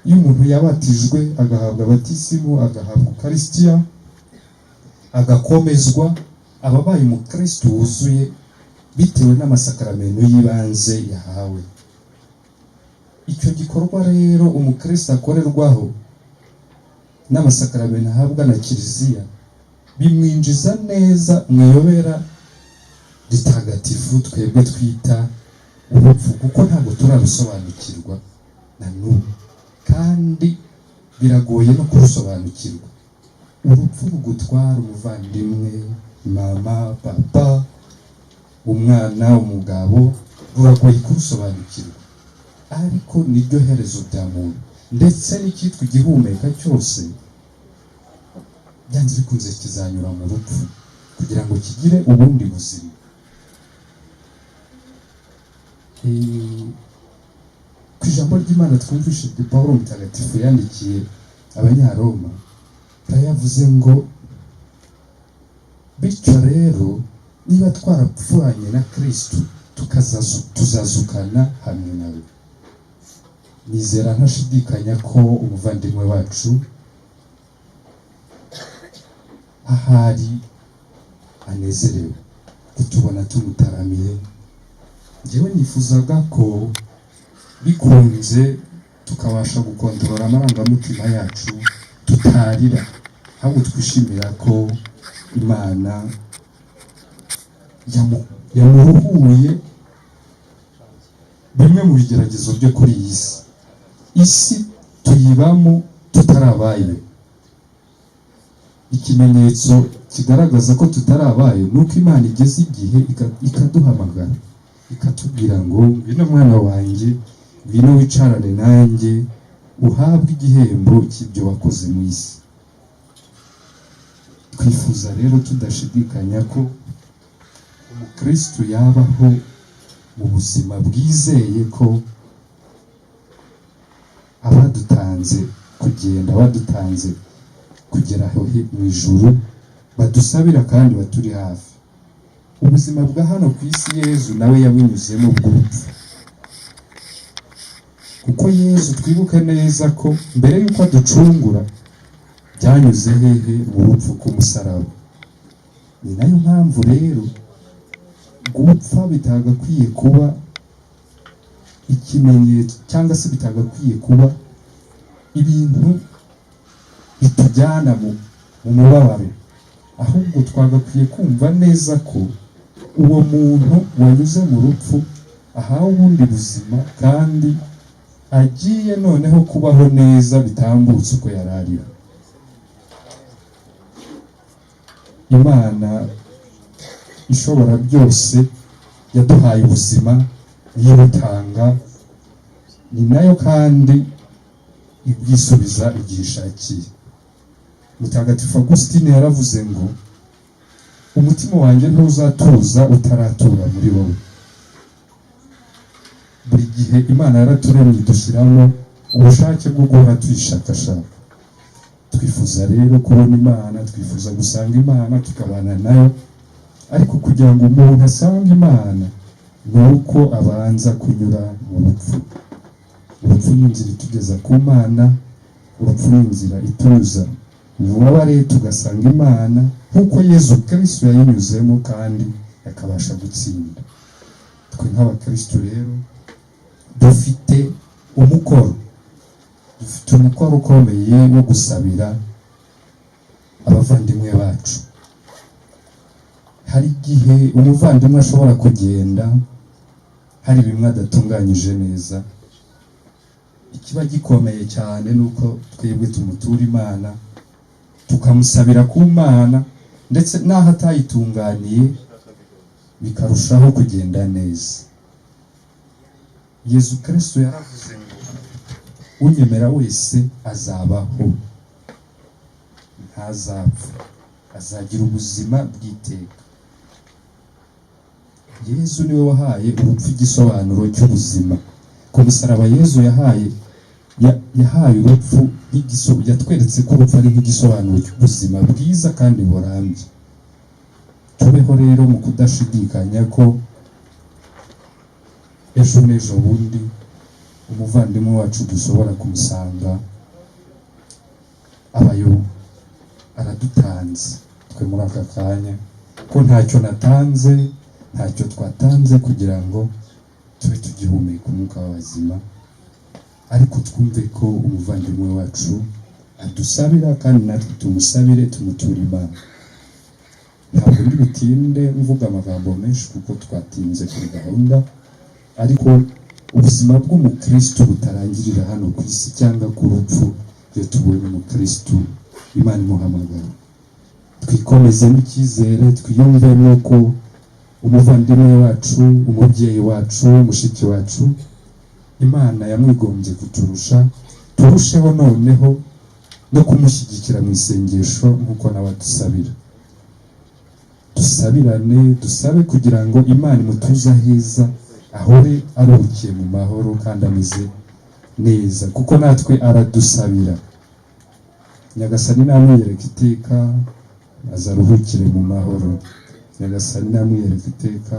[SPEAKER 8] Iyo umuntu yabatijwe agahabwa batisimu, agahabwa Ukaristiya, agakomezwa, ababaye umukristo wuzuye bitewe n'amasakaramentu y'ibanze yahawe. Icyo gikorwa rero umukristo akorerwaho n'amasakaramentu ahabwa na Kiliziya bimwinjiza neza mu iyobera ritagatifu twebwe twita urupfu, kuko ntabwo turarusobanukirwa na n'ubu, kandi biragoye no kurusobanukirwa. Urupfu rugutwara umuvandimwe, mama, papa, umwana, umugabo, ruragoye kurusobanukirwa, ariko niryo herezo rya muntu. Ndetse n'icyitwa igihumeka cyose byanze bikunze kizanyura mu rupfu kugira ngo kigire ubundi buzima. Ku ijambo ry'Imana twumvise Pawulo mutagatifu yandikiye Abanyaroma, yavuze ngo bityo rero niba twarapfuanye na Kristo tuzazukana hamwe nawe. Nizera ntashidikanya ko umuvandimwe wacu ahari anezerewe kutubona tumutaramiye. Njyewe nifuzaga ko bikunze tukabasha gukontorora amarangamutima yacu, tutarira, ahubwo twishimira ko Imana yamuruhuye bimwe mu bigeragezo byo kuri iyi si. Isi tuyibamo tutarabaye. Ikimenyetso kigaragaza ko tutarabaye nuko Imana igeze igihe ikaduhamagara, ikatubwira ngo ngwino mwana wanjye, ngwino wicarane nanjye, uhabwe igihembo cy'ibyo wakoze mu isi. Twifuza rero tudashidikanya ko umukristo yabaho mu buzima bwizeye ko abadutanze kugenda, badutanze kugera aho mu ijuru, badusabira kandi baturi hafi. Ubuzima bwa hano ku isi Yezu nawe yabinyuzemo bw'urupfu, kuko Yezu twibuke neza ko mbere y'uko aducungura byanyuze hehe? Mu rupfu k'umusaraba. Ni nayo mpamvu rero gupfa bitagakwiye kuba ikimenyetso, cyangwa se bitagakwiye kuba ibintu bitujyana mu mubabaro, ahubwo twagakwiye kumva neza ko uwo muntu wanyuze mu rupfu ahawe ubundi buzima, kandi agiye noneho kubaho neza bitambutse uko yari ariho. Imana ishobora byose yaduhaye ubuzima, yibutanga, ni nayo kandi ibwisubiza igihe ishakiye. Mutagatifu Augustine yaravuze ngo umutima wanjye ntuzatuza utaratura muri wowe. Buri gihe Imana yaraturemye idushyiramo ubushake bwo guhora tuyishakashaka. Twifuza rero kubona Imana, twifuza gusanga Imana tukabana nayo, ariko kugira ngo umuntu asange Imana ni uko abanza kunyura mu rupfu. Urupfu ni inzira itugeza ku Mana, urupfu ni inzira ituza ububabare tugasanga Imana nk'uko Yezu Kristo yayinyuzemo kandi akabasha gutsinda. Twe nk'abakristo rero dufite umukoro ukomeye wo gusabira abavandimwe bacu. Hari igihe umuvandimwe ashobora kugenda hari bimwe adatunganyije neza. Ikiba gikomeye cyane nuko twebwe tumutura Imana, tukamusabira ku Mana, ndetse n'aho atayitunganiye bikarushaho kugenda neza. Yezu Kristo yaravuze ngo unyemera wese azabaho, ntazapfa, azagira ubuzima bw'iteka. Yezu niwe wahaye urupfu igisobanuro cy'ubuzima. Ku musaraba Yezu yahaye urupfu yatweretse ko urupfu ari nk'igisobanuro cy'ubuzima bwiza kandi burambye. Tubeho rero mu kudashidikanya ko ejo n'ejo bundi umuvandimwe wacu dushobora kumusanga abayo aradutanze. Twe muri aka kanya ko ntacyo natanze, ntacyo twatanze kugira ngo tube tugihumeka umwuka w'abazima, ariko twumve ko umuvandimwe wacu adusabira kandi natwe tumusabire, tumuture Imana. Ntabwo ndi butinde mvuga amagambo menshi kuko twatinze kuri gahunda, ariko ubuzima bw'umukristo butarangirira hano ku isi cyangwa ku rupfu. Iyo tubonye umukristo Imana imuhamagara, twikomeze n'icyizere, twiyumve nuko umuvandimwe wacu, umubyeyi wacu, mushiki wacu, Imana yamwigombye kuturusha. Turusheho noneho no kumushyigikira mu isengesho nk'uko nawe adusabira. Dusabirane, dusabe kugira ngo Imana imutuze aheza, ahore aruhukiye mu mahoro kandi ameze neza, kuko natwe aradusabira. Nyagasani namwiyereka iteka maze aruhukire mu mahoro. Nyagasani namwiyereka iteka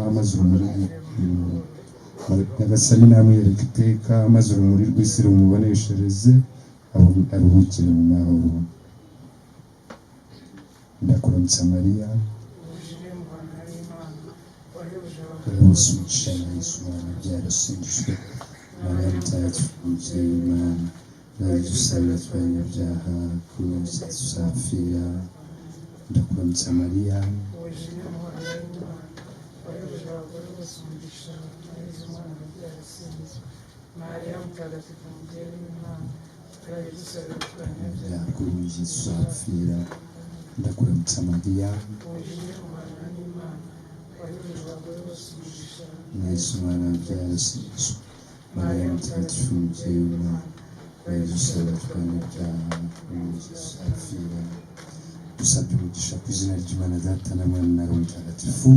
[SPEAKER 8] maze urumuri rw'isi rumuboneshereze, aruhukire mu mahoro. Ndakuramutsa Mariya, bose umugisha na Yesu umwana byarasingizwe. Mariya mutagatifu umubyeyi w'Imana, dusabira twabanyabyaha kuri ubu tuzapfira. Ndakuramutsa Mariya, kuri ubu tuzapfira. Ndakuramutsa Mariya, Yesu umwana byarasingizwe. Mariya mutagatifu umubyeyi w'Imana, dusabira twabanyabyaha kuri ubu tuzapfira. Dusabye umugisha ku izina ry'Imana Data na Mwana na Roho Mutagatifu.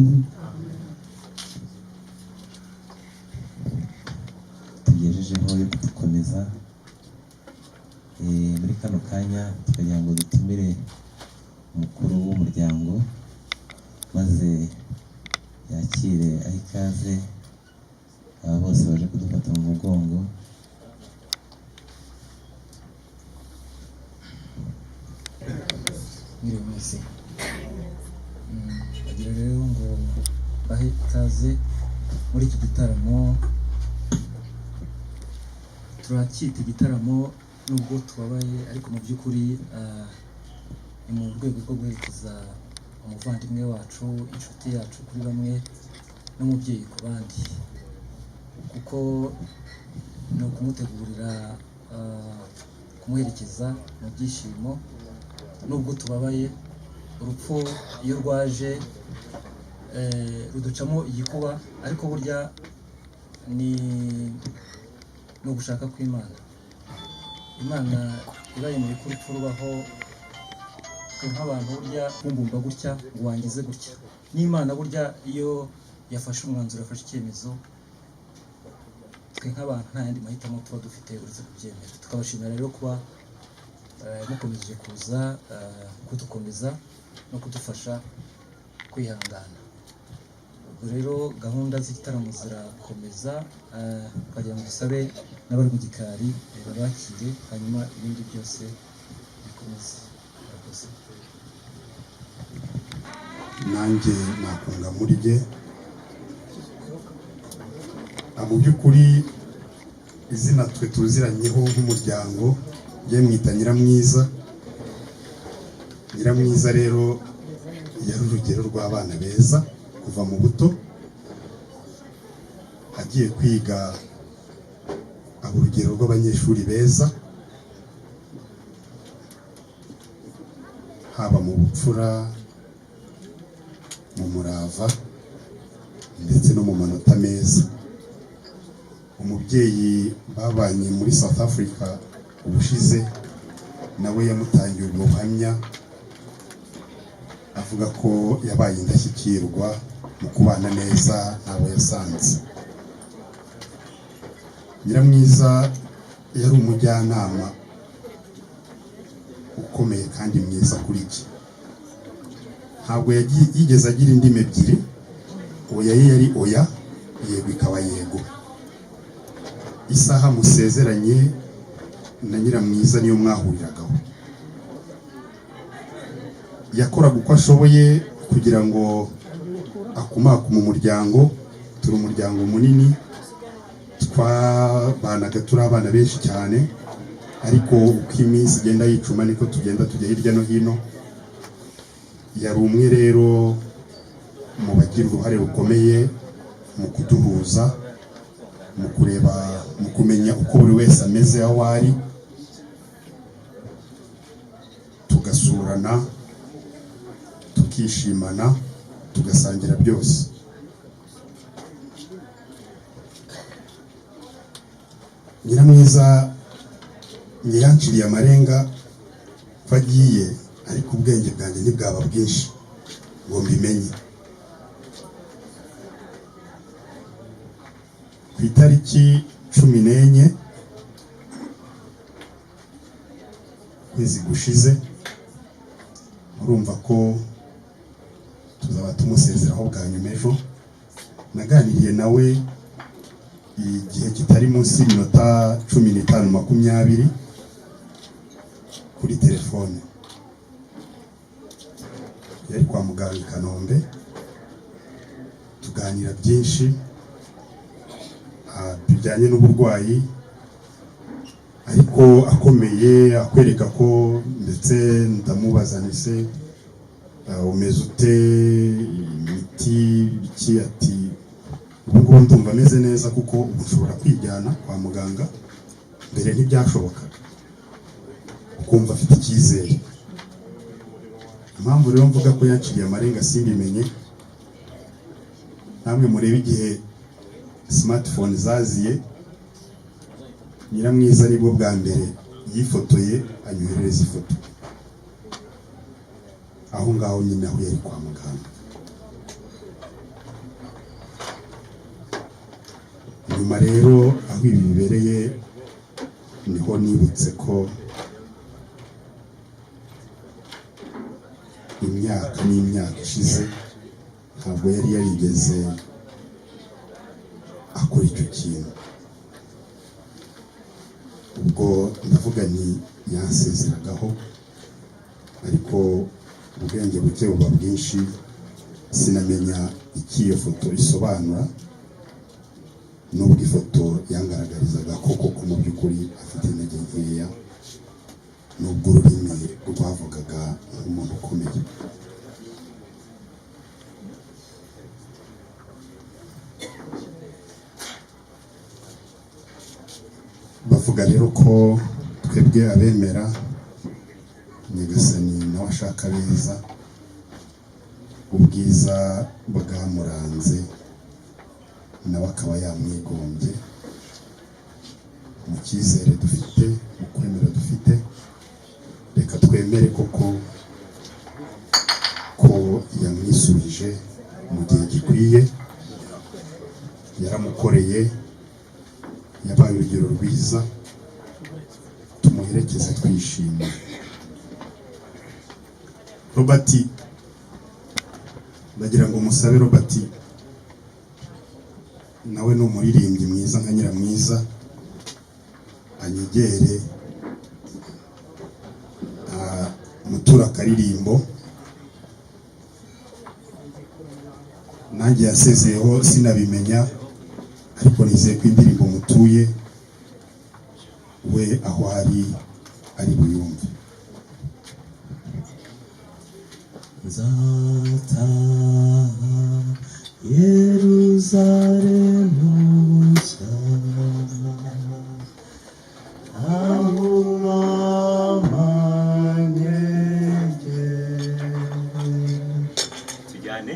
[SPEAKER 1] tugejejeho yo kudukomeza muri kano kanya, tukagira ngo dutumire umukuru w'umuryango maze yakire aho ikaze aba bose baje kudufata mu mugongo.
[SPEAKER 9] Mwiriwe mwese. Bagira rero ngo bahe ikaze muri iki gitaramo. Turacyita igitaramo nubwo tubabaye, ariko mu by'ukuri ni mu rwego rwo guherekeza umuvandimwe wacu, inshuti yacu kuri bamwe, n'umubyeyi ku bandi, kuko ni ukumutegurira kumuherekeza mu byishimo. Nubwo tubabaye, urupfu iyo rwaje ruducamo igikuba, ariko burya ni ugushaka kw'Imana. Imana ibayemeye ko urupfu rubaho. Nk'abantu burya bumbumva gutya ngo wangize gutya, n'Imana burya iyo yafashe umwanzuro, yafashe icyemezo, twe nk'abantu nta yandi mahitamo tuba dufite uretse kubyemera. Tukabashimira rero kuba mukomeje kuza kudukomeza no kudufasha kwihangana. rero gahunda z'igitaramo zirakomeza, twagira ngo dusabe n'abari mu gikari babakire, hanyuma ibindi byose bikomeze.
[SPEAKER 10] nanjye nakunga muri jye. Mu by'ukuri izina twe tuziranyeho nk'umuryango ye mwita Nyiramwiza. Nyiramwiza rero yari urugero rw'abana beza kuva mu buto, agiye kwiga aba urugero rw'abanyeshuri beza, haba mu bupfura, mu murava ndetse no mu manota meza. Umubyeyi babanye muri South Africa ubushize nawe yamutangiye ubwo buhamya, avuga ko yabaye indashyikirwa mu kubana neza n'abo yasanze. Nyiramwiza yari umujyanama ukomeye kandi mwiza kuri jye. Ntabwo yigeze agira indimi ebyiri, oya ye yari oya, yego ikaba yego. Isaha musezeranye na Nyiramwiza niyo mwahuriragaho. Yakoraga uko ashoboye kugira ngo akumakuma umuryango. Turi umuryango munini, twabanaga turi abana benshi cyane, ariko uko iminsi igenda yicuma niko tugenda tujya hirya no hino. Yari umwe rero mu bagira uruhare rukomeye mu kuduhuza, mu kureba, mu kumenya uko buri wese ameze aho ari, tugasurana, tukishimana, tugasangira byose. Nyiramwiza yanciriye amarenga ko agiye, ariko ubwenge bwanjye ntibwaba bwinshi ngo mbimenye. Ku itariki 14 kwezi gushize, urumva ko tuzaba tumusezeraho bwa nyuma ejo. Naganiriye nawe igihe kitari munsi y'iminota 15-20 kuri telefone. Yari kwa muganga i Kanombe, tuganira byinshi bijyanye n'uburwayi, ariko akomeye, akwereka ko, ndetse ndamubaza nise umeze ute, imiti biki, ati ubwo ndumva ameze neza kuko ushobora kwijyana kwa muganga, mbere ntibyashoboka, ukumva afite icyizere. Impamvu rero mvuga ko yanciriye amarenga simbimenye, namwe murebe igihe smartphone zaziye, Nyiramwiza aribwo bwa mbere yifotoye anyohereza ifoto aho ngaho nyine aho yari kwa muganga. Nyuma rero aho ibi bibereye niho nibutse ko imyaka n'imyaka ishize ntabwo yari yarigeze akora icyo kintu. Ubwo ndavuga nti yansezeragaho, ariko ubwenge buke buba bwinshi, sinamenya icyo iyo foto isobanura, nubwo ifoto yangaragarizaga koko ko mu by'ukuri afite intege nkeya, nubwo ururimi rwavugaga nk'umuntu ukomeye. Bavuga rero ko twebwe abemera Nyagasani nawe ashaka beza, ubwiza bwamuranze nawe akaba yamwigombye. Mu cyizere dufite, mu kwemera dufite, reka twemere koko ko yamwisubije mu gihe gikwiye, yaramukoreye, yabaye urugero rwiza, tumuherekeze twishimye. Robert, ndagira ngo musabe Robert nawe ni umuririmbyi mwiza nka Nyiramwiza, anyegere mutura akaririmbo. Nanjye yasezeyeho sinabimenya, ariko nizeye ko indirimbo mutuye we aho ari buyumve.
[SPEAKER 7] Nzataha Yerusalemu nshya, aho mama nyegere. Tujyane.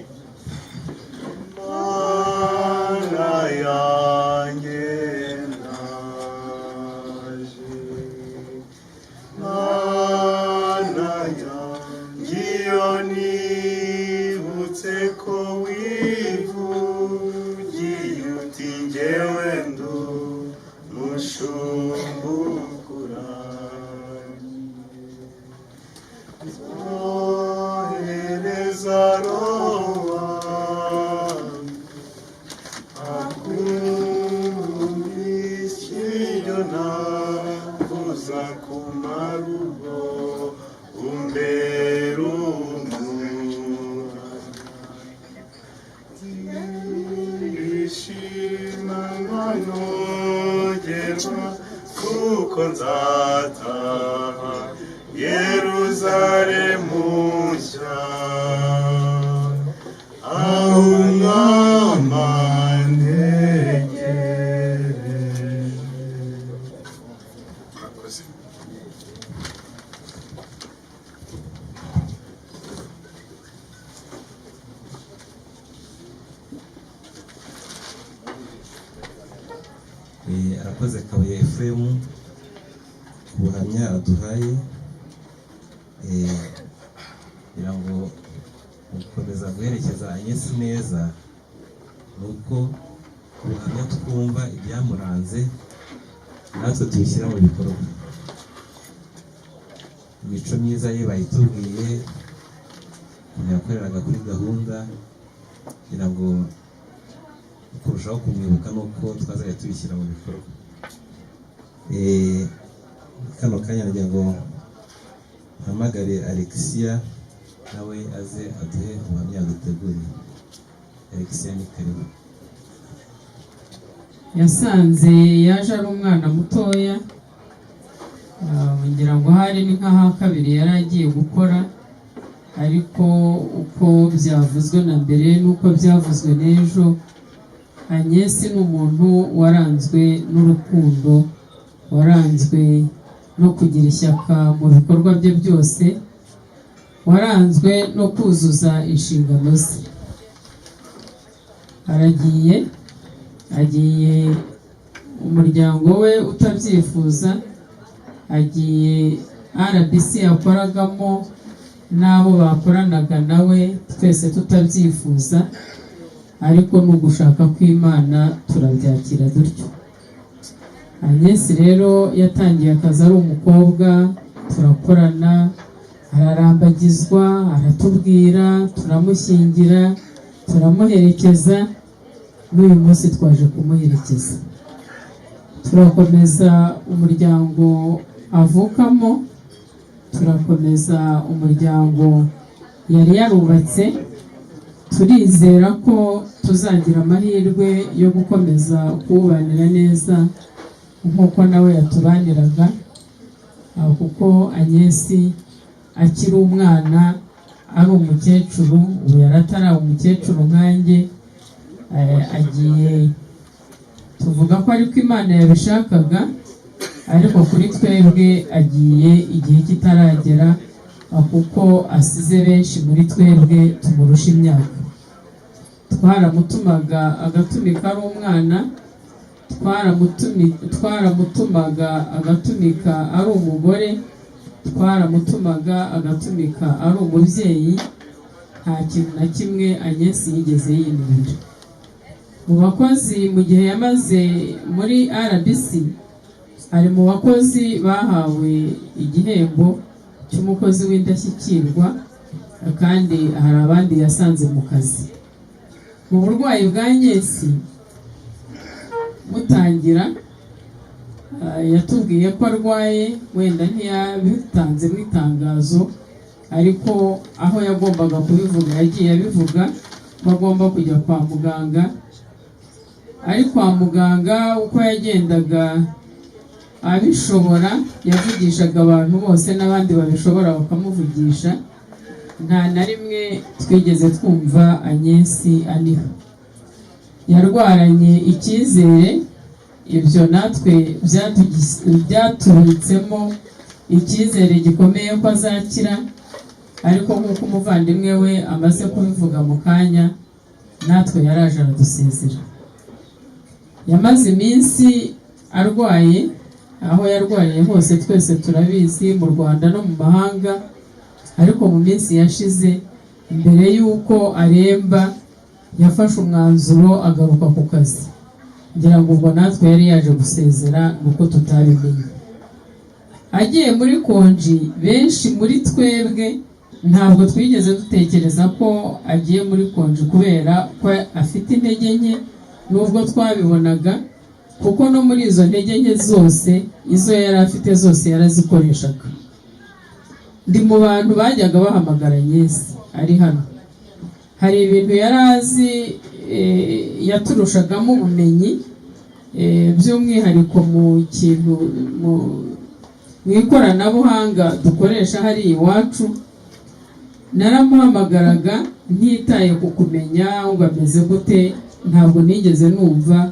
[SPEAKER 7] Mana yanjye naje, Mana yanjye iyo nibutse ko wivugiye uti njyewe ndu mushumba ukurangiye, zohereza Roho akumvise ibyo navuza ku marugo, umbera umwuka. Ndishima nkanogerwa kuko nzataha Yerusalemu nshya, aho umwami antegereje.
[SPEAKER 1] Arakoze Kabuye Ephraim ku buhamya aduhaye, kugira ngo gukomeza guherekeza Agnes neza nuko ubuhamya twumva ibyamuranze natwe tubishyira mu bikorwa. Imico myiza ye bayitubwiye, yakoreraga kuri gahunda, kugira ngo kurushaho kumwibuka nuko twazajya tubishyira mu bikorwa. Kano kanya nagira ngo mpamagare Alexia nawe aze aduhe ubuhamya duteguriye. Alexia ni karibu.
[SPEAKER 11] Yasanze yaje ari umwana mutoya, ngira ngo hari ni nk'aha kabiri yari agiye gukora, ariko uko byavuzwe na mbere n'uko byavuzwe n'ejo, Agnes ni umuntu waranzwe n'urukundo, waranzwe no kugira ishyaka mu bikorwa bye byose, waranzwe no kuzuza inshingano ze. agiye umuryango we utabyifuza, agiye RBC yakoragamo n'abo bakoranaga nawe twese tutabyifuza, ariko ni ugushaka kw'Imana turabyakira dutyo. Agnes rero yatangiye akazi ari umukobwa, turakorana, ararambagizwa, aratubwira, turamushyingira, turamuherekeza, n'uyu munsi twaje kumuherekeza. Turakomeza umuryango avukamo, turakomeza umuryango yari yarubatse, turizera ko tuzagira amahirwe yo gukomeza kuwubanira neza nk'uko nawe yatubaniraga, kuko Agnes akiri umwana ari umukecuru, ubu yaratari umukecuru nkanjye, agiye tuvuga ko ariko Imana yabishakaga, ariko kuri twebwe agiye igihe kitaragera, kuko asize benshi muri twebwe tumurusha imyaka. Twaramutumaga agatumika ari umwana, twaramutumaga agatumika ari umugore, twaramutumaga agatumika ari umubyeyi. Nta kintu na kimwe Agnes yigeze yinubira. Mu bakozi mu gihe yamaze muri RBC, ari mu bakozi bahawe igihembo cy'umukozi w'indashyikirwa, kandi hari abandi yasanze mu kazi. Mu burwayi bwa Agnes mutangira yatubwiye ko arwaye, wenda ntiyabitanze mu itangazo, ariko aho yagombaga kubivuga yagiye abivuga ko agomba kujya kwa muganga. Ari kwa muganga uko yagendaga abishobora yavugishaga abantu bose n'abandi babishobora bakamuvugisha. Nta na rimwe twigeze twumva Agnès aniho. Yarwaranye icyizere, ibyo natwe byatubitsemo icyizere gikomeye ko azakira, ariko nk'uko umuvandimwe we amaze kubivuga mu kanya, natwe yaraje aradusezera. Yamaze iminsi arwaye, aho yarwariye hose twese turabizi, mu Rwanda no mu mahanga, ariko mu minsi yashize mbere y'uko aremba yafashe umwanzuro agaruka ku kazi. Ngira ngo ubwo natwe yari yaje gusezera nuko tutabimenye. Agiye muri konji, benshi muri twebwe ntabwo twigeze dutekereza ko agiye muri konji kubera ko afite intege nke, nubwo twabibonaga, kuko no muri izo ntege nke zose izo yari afite zose yarazikoreshaga. Ndi mu bantu bajyaga bahamagara Agnès ari hano. Hari ibintu yari azi yaturushagamo ubumenyi, by'umwihariko mu kintu mu ikoranabuhanga dukoresha hari iwacu. Naramuhamagaraga ntitaye ku kumenya ngo ameze gute, ntabwo nigeze numva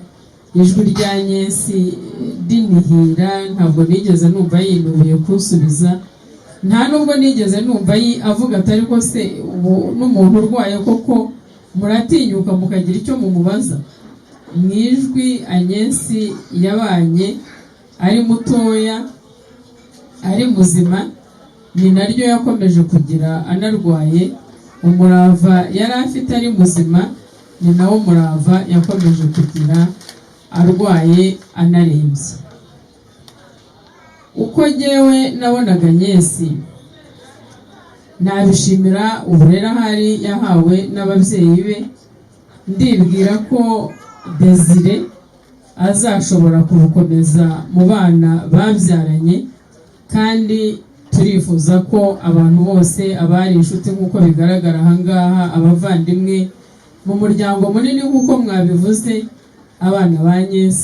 [SPEAKER 11] ijwi rya Agnès dinihira, ntabwo nigeze numva yinubiye kunsubiza, nta nubwo nigeze numva avuga ati ariko se n'umuntu urwaye koko muratinyuka mukagira icyo mumubaza. Mu ijwi Agnès yabanye ari mutoya ari muzima, ni naryo yakomeje kugira anarwaye. Umurava yari afite ari muzima, ni nawo murava yakomeje kugira arwaye anarembye. Uko jyewe nabonaga Agnès, nabishimira uburere ahari yahawe n'ababyeyi be. Ndibwira ko Desire azashobora kubukomeza mu bana babyaranye, kandi turifuza ko abantu bose abari inshuti nk'uko bigaragara ahangaha, abavandimwe mu muryango munini nk'uko mwabivuze, abana ba Agnès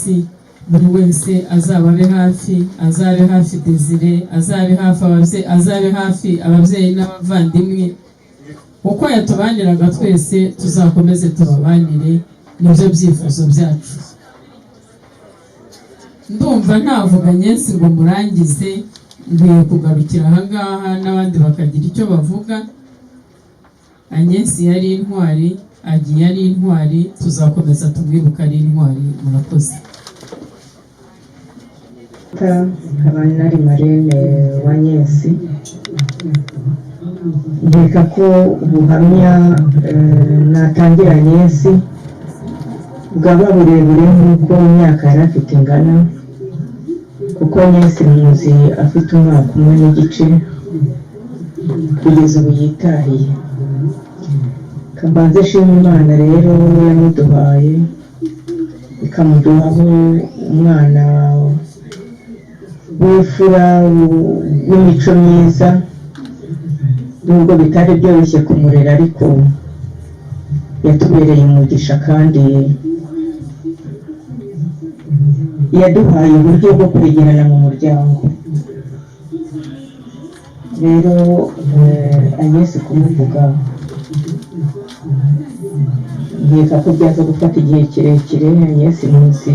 [SPEAKER 11] buri wese azababe hafi, azabe hafi Desire, azabe hafi ababyeyi n'abavandimwe. Uko yatubaniraga twese tuzakomeze tubabanire, nibyo byifuzo byacu. Ndumva ntavuga Agnès ngo murangize, nkwiye kugarukira ahangaha n'abandi bakagira icyo bavuga. Agnès yari intwari, agiye ari intwari, tuzakomeza tumwibuka ari intwari. Murakoze.
[SPEAKER 12] Nkaba nari marene wa Agnès. Nkeka ko ubuhamya natangira Agnès bwaba burebure nk'uko imyaka yari afite ingana, kuko Agnès muzi afite umwaka umwe n'igice kugeza ubu yitahiye. Kambanze shima Imana rero yamuduhaye, ikamuduhaho umwana w'imfura w'imico myiza. Nubwo bitari byoroshye kumurera, ariko yatubereye umugisha, kandi yaduhaye uburyo bwo kwegerana mu muryango. Rero Agnès kumuvuga, nkeka ko byaza gufata igihe kirekire. Agnès muzi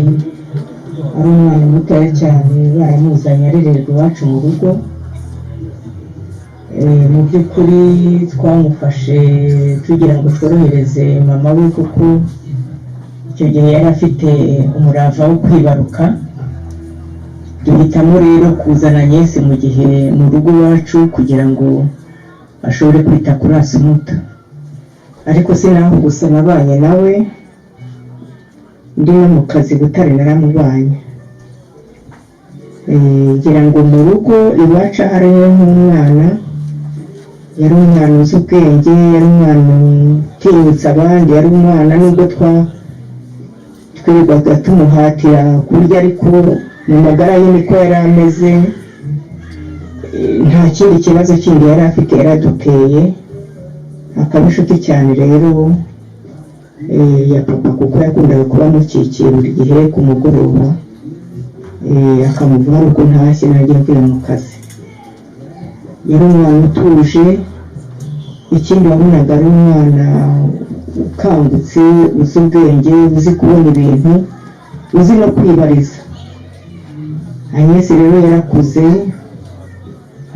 [SPEAKER 12] ari umwana mutoya cyane, baramuzanye arererwa iwacu mu rugo. Mu by'ukuri twamufashe tugira ngo tworohereze mama we, kuko icyo gihe yari afite umurava wo kwibaruka. Duhitamo rero kuzana Agnès mu gihe mu rugo iwacu kugira ngo ashobore kwita kuri Asumuta. Ariko sinaho gusa nabanye nawe, ndi no mu kazi Butare naramubanye. Ngira ngo mu rugo iwacu ahari nk'umwana, yari umwana uzi ubwenge, yari umwana utinyutse abandi, yari umwana nubwo twirirwaga tumuhatira kurya, ariko mu magara ye niko yari ameze, nta kindi kibazo kindi yari afite yaraduteye, akaba inshuti cyane rero ya papa, kuko yakundaga kuba amukikiye buri gihe ku mugoroba, akamuvuga uko ntashye nagiye mvuye mu kazi. Yari umwana utuje, ikindi wabonaga ari umwana ukangutse, uzi ubwenge, uzi kubona ibintu, uzi no kwibariza. Agnes rero yarakuze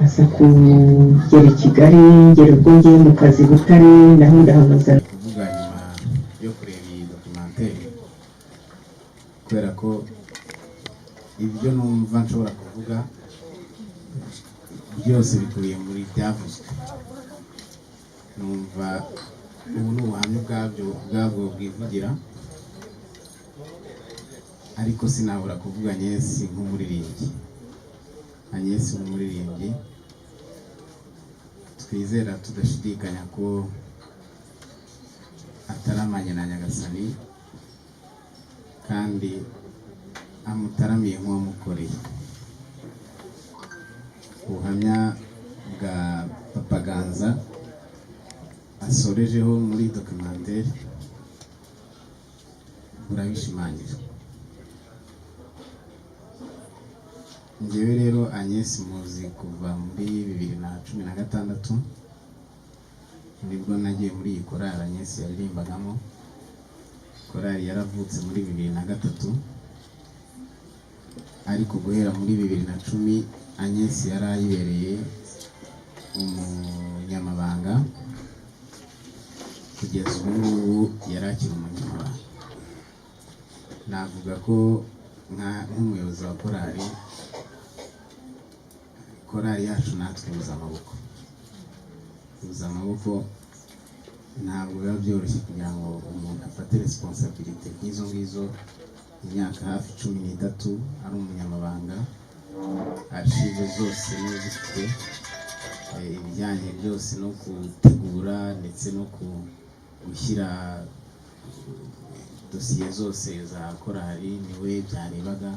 [SPEAKER 12] asa kugera i Kigali, ngera ubwo ngiye mu kazi Butare, naho ndahamuza.
[SPEAKER 13] Kuvuga nyuma yo kureba iyi documentaire, kubera ko ibyo numva nshobora kuvuga byose bikubiye muri byavuzwe. Numva ubu ni ubuhamya ubwabwo bwivugira, ariko sinabura kuvuga Agnes nk'umuririmbyi. Agnes nk'umuririmbyi twizera tudashidikanya ko ataramanye na Nyagasani kandi amutaramiye nk'uwamukoreye. Ubuhamya bwa Papa Ganza asorejeho muri documentaire burabishimangira. Njyewe rero Agnes muzi kuva muri 2016 nibwo nagiye muri iyi korali Agnes yaririmbagamo. Korali yaravutse muri 2003, ariko guhera muri 2010 Agnes yari ayibereye umunyamabanga, kugeza ubu ngubu yari akiri umunyamabanga. Navuga ko nk'umuyobozi wa korali yacu natwe buza amaboko. Ntabwo biba byoroshye kugira ngo umuntu afate responsabilité nk'izo ngizo, imyaka hafi 13 ari umunyamabanga, archive zose n'izifite, ibijyanye byose no gutegura ndetse no gushyira dosiye zose za korali niwe byarebaga,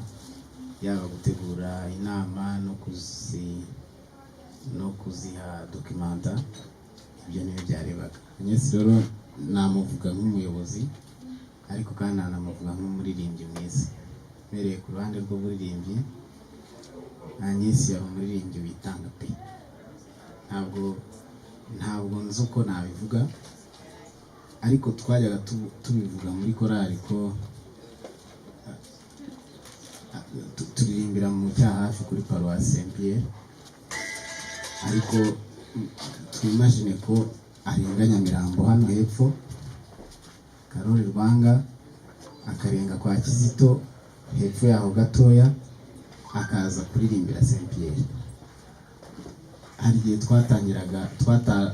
[SPEAKER 13] yaba gutegura inama no kuziha documenta, ibyo niwe byarebaga. Agnes rero namuvuga nk'umuyobozi, ariko kandi namuvuga nk'umuririmbyi mwiza. Mbereye ku ruhande rw'uburirimbyi, Agnes yari umuririmbyi witanga pe. Ntabwo nzi uko nabivuga, ariko twajyaga tubivuga muri korali ko turirimbira mu cyahafi kuri Paroisse Saint-Pierre, ariko twimagine ko arenga Nyamirambo hano hepfo, Karori Rwanga, akarenga kwa Kizito hepfo yaho gatoya, akaza kuririmbira Saint-Pierre. Hari igihe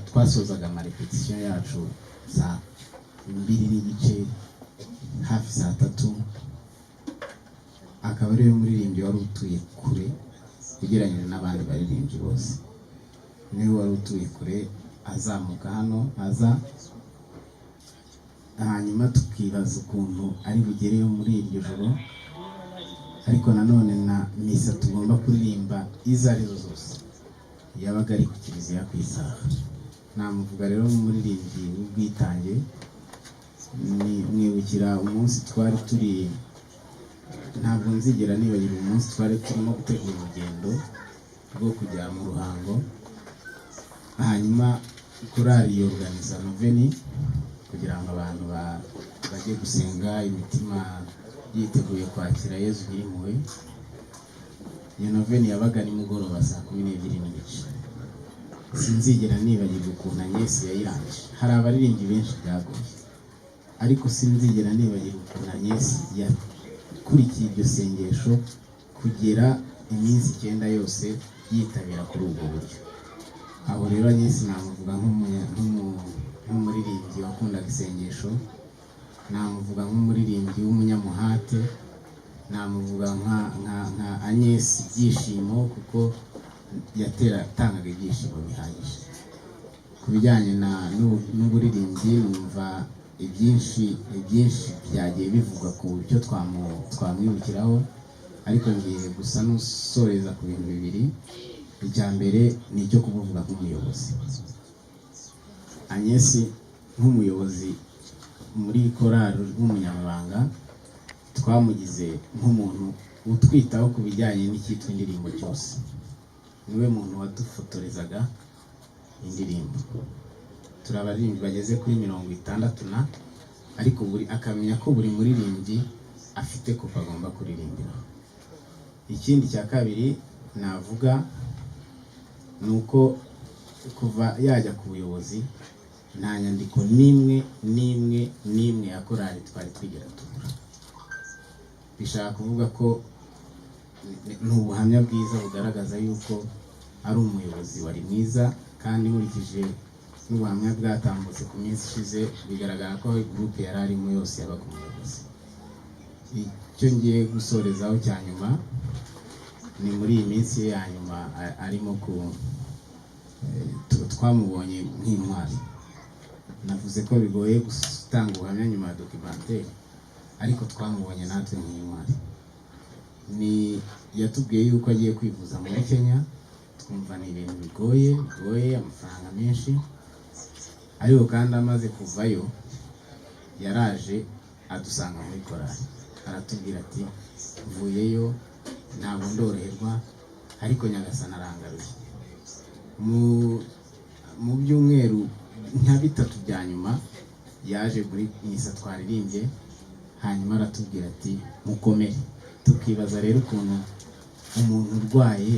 [SPEAKER 13] twasozaga amarepetisiyo yacu saa 2:30, hafi saa 3, akaba ariwe muririmbyi wari utuye kure ugereranyije n'abandi baririmbyi bose. Niwe wari utuye kure, azamuka hano aza, hanyuma tukibaza ukuntu ari bugereyo muri iryo joro, ariko nanone na misa tugomba kuririmba izo arizo zose yabaga ari ku kiliziya ku isaha. Namuvuga rero nk'umuririmbyi w'ubwitange. Mwibukira umunsi twari turi, ntabwo nzigera nibagira umunsi twari turimo gutegura urugendo rwo kujya mu Ruhango, hanyuma korali yorganiza noveni kugira ngo abantu bajye gusenga, imitima yiteguye kwakira Yezu Nyirimpuhwe. Iyo noveni yabaga nimugoroba saa 12:30. Sinzigera nibagirwa ukuntu Agnes yayirangije. Hari abaririmbyi benshi byagoye, ariko sinzigera nibagirwa ukuntu Agnes yakurikiye iryo sengesho kugera iminsi 9 yose yitabira kuri ubwo buryo. Aho rero Agnes namuvuga nk'umuririmbyi wakundaga isengesho, namuvuga nk'umuririmbyi w'umunyamuhate, namuvuga nka Agnes ibyishimo, kuko yatangaga ibyishimo bihagije. Ku bijyanye n'uburirimbyi, numva ibyinshi byagiye bivugwa ku buryo twamwibukiraho, ariko ngiye gusa n'usoreza ku bintu bibiri. Icya mbere ni icyo kuvuga nk'umuyobozi. Agnes nk'umuyobozi muri korali nk'umunyamabanga, twamugize nk'umuntu utwitaho ku bijyanye n'icyitwa indirimbo cyose. Niwe muntu wadufotorezaga indirimbo. Turi abaririmbyi bageze kuri 60 ariko akamenya ko buri muririmbyi afite ko agomba kuririmbira. Ikindi cya kabiri navuga ni uko kuva yajya ku buyobozi nta nyandiko n'imwe ya korali twari twigera tubura. Bishaka kuvuga ko ni ubuhamya bwiza bugaragaza yuko ari umuyobozi wari mwiza, kandi nkurikije n'ubuhamya bwatambutse ku minsi ishize bigaragara ko groupe yari arimo yose yabaga umuyobozi. Icyo ngiye gusorezaho cya nyuma ni muri iyi minsi ya nyuma arimo twamubonye nk'intwari. Navuze ko bigoye gutanga ubuhamya nyuma ya documentaire, ariko twamubonye natwe nk'intwari. Yatubwiye yuko agiye kwivuza muri Kenya, twumva ni ibintu bigoye amafaranga menshi, ariko kandi amaze kuvayo yaraje adusanga muri korali, aratubwira ati mvuyeyo ntabwo ndoroherwa, ariko Nyagasani arangaruye. Mu byumweru nka 3 bya nyuma yaje muri misa twaririmbye, hanyuma aratubwira ati mukomere. Tukibaza rero ukuntu umuntu urwaye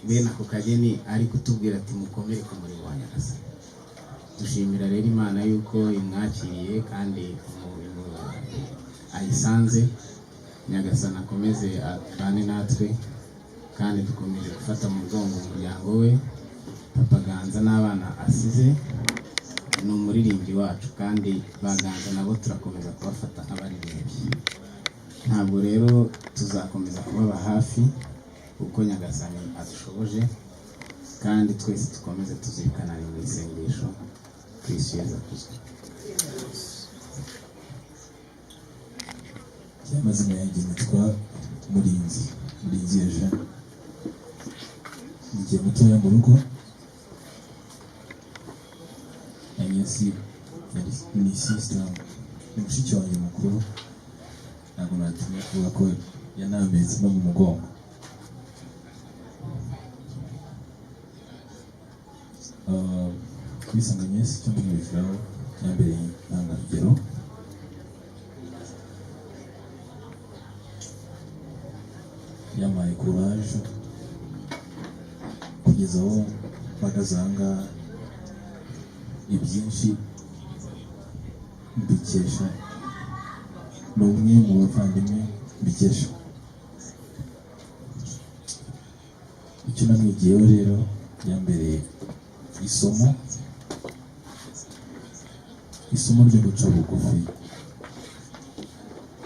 [SPEAKER 13] bene ako kageni ari kutubwira ati mukomere ku murimo wa Nyagasani. Dushimira rero Imana yuko imwakiriye kandi ayisanze. Nyagasani akomeze abane natwe, kandi dukomeje gufata mu mugongo umuryango we. Papa Ganza n'abana asize ni umuririmbyi wacu, kandi baganza nabo turakomeza kubafata nk'abaririmbyi. Ntabwo rero tuzakomeza kubaba hafi uko Nyagasani adushoboje, kandi twese dukomeze tuzirikana mu isengesho. Kristo Yesu akuzwe.
[SPEAKER 1] Amazina yanjye nitwa Murinzi Eugene. Nigiye mutoya mu rugo. Agnes ni sister, ni mushiki wanjye mukuru. Ntabwo natinya kuvuga ko yanameze no mu mugongo. Kwisanga Agnes icyo ndumviraho cyambere ntangarugero. Yampaye courage kugeza aho bagazanga ibyinshi mbikesha n'umwe mu bavandimwe mbikesha. Icyo namwigiyeho rero yambereye isomo ryo guca bugufi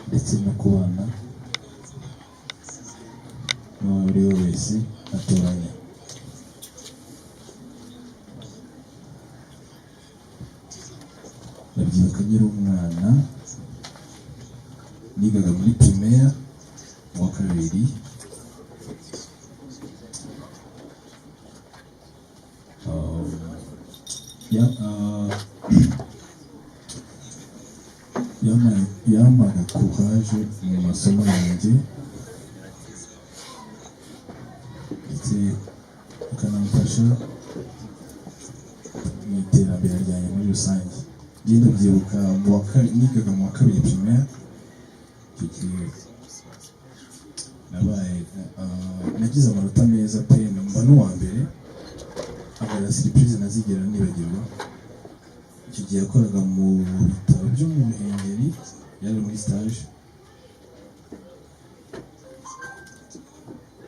[SPEAKER 1] ndetse no kubana n'uwo ari we wese atoranya. Ndabyibuka nkiri umwana, nigaga muri primaire mu wa kabiri. Yampaga courage mu masomo yanjye, ndetse akanamfasha mu iterambere ryanjye muri rusange. Njye ndabyibuka nigaga mu wa kabiri primaire, icyo gihe nagize amanota meza pe, mba n'uwa mbere. Agara surprise nazigera nibagirwa. Icyo gihe yakoraga mu bitaro byo mu Ruhengeri, yari muri stage.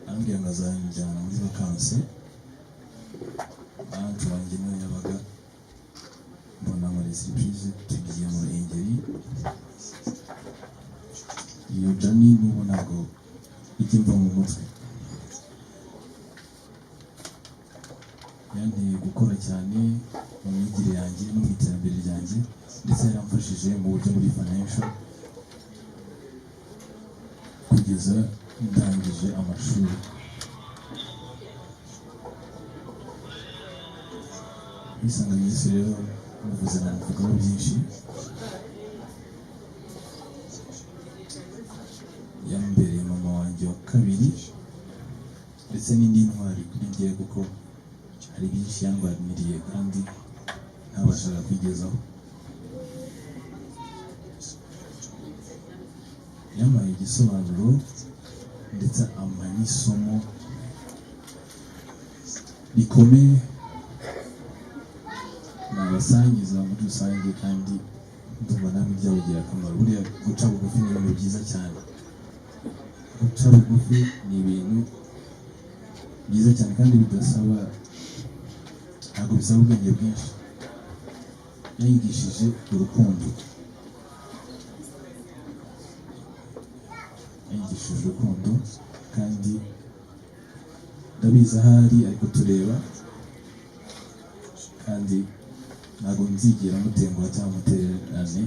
[SPEAKER 1] Ambwira ngo azanjyana muri vacances, bantu banjye niyo yabaga. Mbona muri surprise tugiye mu Ruhengeri. Iyo journey n'ubu ntabwo ijya imva mu mutwe. Yanteye gukora cyane mu myigire yanjye no mu iterambere ryanjye.
[SPEAKER 5] ndetse yaramfashije mu buryo muri financial kugeza ndangije amashuri. Isanga Yesu rero muvuze namuvugaho byinshi. Yambereye mama wanjye wa kabiri ndetse n'indi ntwari kuri njye, kuko hari byinshi yandwaniriye kandi ntabashaga kwigezaho. Yampaye igisobanuro ndetse ampa n'isomo rikomeye nabasangiza muri rusange, kandi ndumva namwe byabagira akamaro. Buriya guca bugufi ni ibintu byiza cyane. Guca bugufi ni ibintu byiza cyane kandi bidasaba, ntabwo bisaba ubwenge bwinshi. Yanyigishije urukundo, yanyigishije urukundo kandi ndabizi ahari ari kutureba, kandi ntabwo nzigera mutenguha cyangwa mutererane.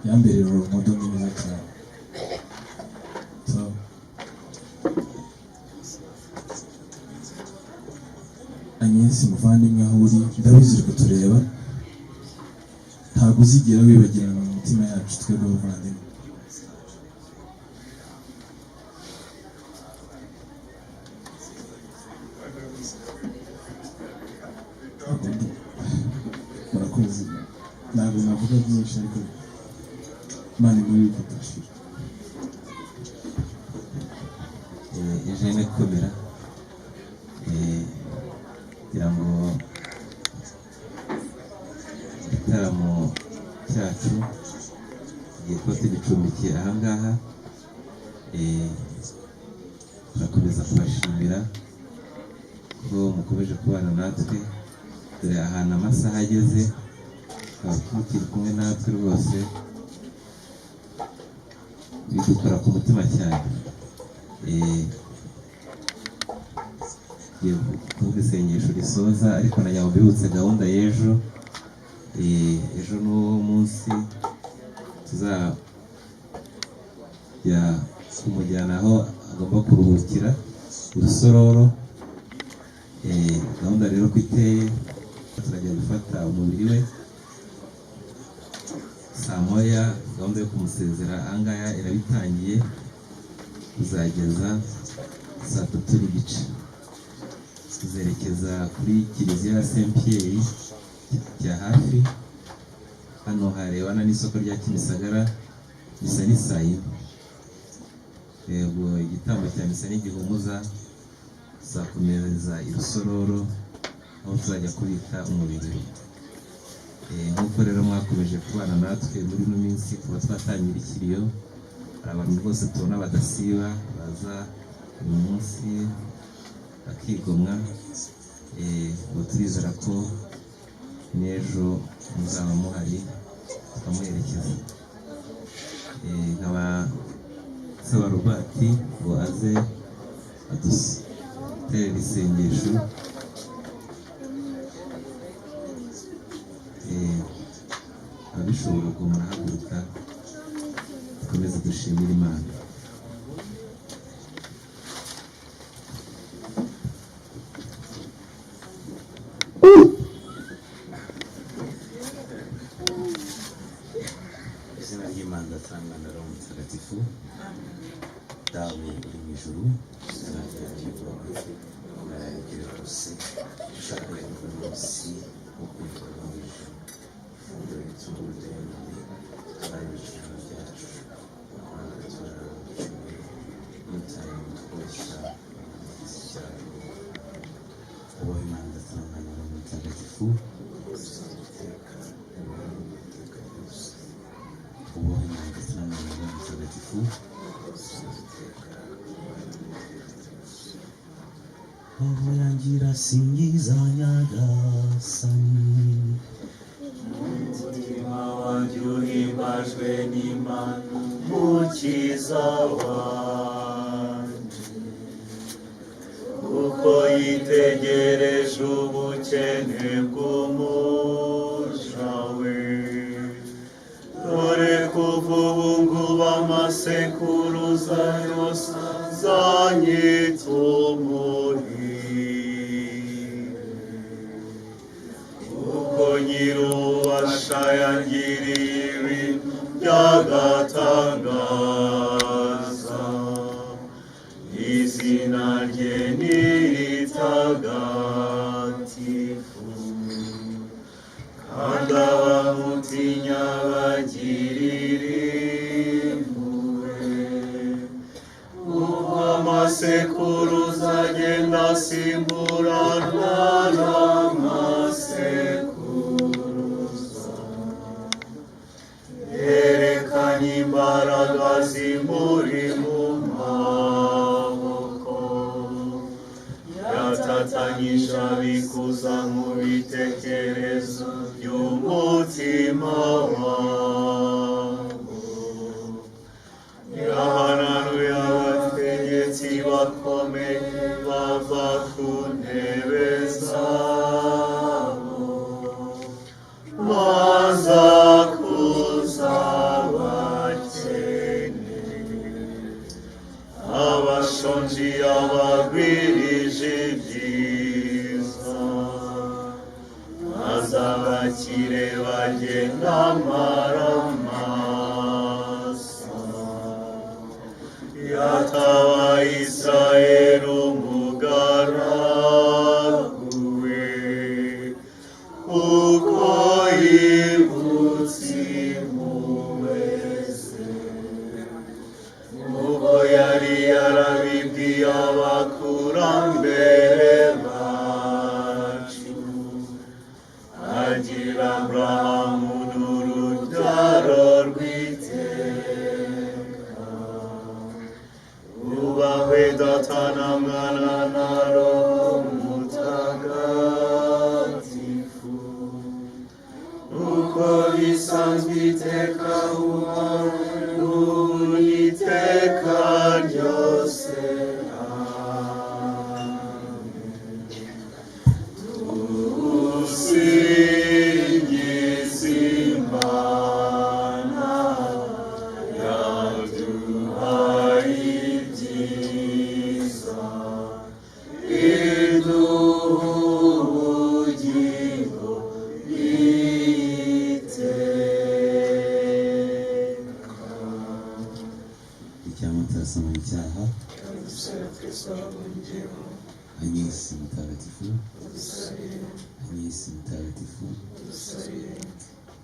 [SPEAKER 5] Yambereye urumodo mwiza cyane. Agnes muvandimwe aho uri, ndabizi uri kutureba, ntabwo uzigera wibagirana mu mitima yacu twebwe abavandimwe. Murakoze, ntabwo navuga byinshi ariko Imana imuri bikadashira.
[SPEAKER 1] Eugene Komera, kugira ngo igitaramo cyacu tugiye kuba tugicumbikiye ahangaha, turakomeza kubashimira ko mukomeje kubana natwe. Dore ahantu amasaha ageze, tukaba tukiri kumwe natwe rwose, bidukora ku mutima cyane. Tugiye kuvuga isengesho risoza, ariko nagira ngo mbibutse gahunda y'ejo. Ejo ni uwo munsi tuzajya kumujyana aho agomba kuruhukira i Rusororo. Gahunda rero ko iteye, turajya gufata umubiri we saa moya. Gahunda yo kumusezera ahangaha irabitangiye, tuzageza saa 3:15. Tuzerekeza kuri kiliziya ya Saint Pierre cya hafi hano, harebana n'isoko rya Kimisagara. Misa ni saa 4. Yego, igitambo cya misa n'igihumuza tuzakomereza i Rusororo aho tuzajya kubika umubiri. Nk'uko rero mwakomeje kubana natwe muri ino minsi, kuba twatangira ikiriyo, hari abantu rwose tubona badasiba, baza uyu munsi bakigomwa. Ubu turizera ko n'ejo muzaba muhari tukamuherekeza. Nkaba nsaba Robert ngo aze aduterere isengesho. Abishobora ngo murahaguruka dukomeze dushimire Imana.
[SPEAKER 5] Izina ry'Imana Data na Roho Mutagatifu. Dawe uri mu ijuru, izina ryawe ryubahwe, ingoma yawe igere hose, ushaka yumva munsi uko bikorwa mu ijuru. Ifunguro ritungurire none, twari ibicumuro byacu, natwe turabicumuye, ntutahe mutwoshya umugizi icyaha. Ubaho Imana Data na Roho Mutagatifu, ubaho Imana Data na Roho Mutagatifu.
[SPEAKER 4] Roho yanjye irasingiza Nyagasani, umutima wanjye uhimbajwe n'Imana Umukiza wanjye, kuko yitegereje ubukene bw'umuja dore kuva ubu ngubu amasekuruza yose azanyita umuhire ubwo nyir'ububasha yangiriye ibintu by'agatangaza izina rye ni ritagatifu kandi abamutinya bagirira impuhwe ubwo amasekuruza agenda asimburanwa n'amasekuruza yerekanye imbaraga zimuri mu maboko yatatanyije abikuza mu bitekerezo by'umutima wabo yahananuye abategetsi bakomeye bava ku ntebe zabo baza kuza abakene abashonji abagwirije ibyiza maze abakire bagenda amaramasa yatabaye Israeli umugaragu we kuko yibutse impuhwe ze ubwo yari yarabibwiye abakurambere bacu agira Aburahamu n'urubyaro rw'iteka ubahwe data na mwana na roho mutagatifu uko bisanzwe iteka ubawe n'iteka ryose dusingize Imana yaduhaye ibyiza iduha ubugingo
[SPEAKER 5] icyamutazana icyaha anyesi mutagatifu anyesi mutagatifu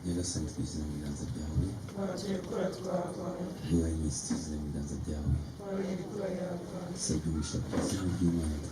[SPEAKER 5] nyagasani twishyize mu biganza byawe wowe anyesi twishyize mu biganza byawe sabye umugisha ku izina ry'Imana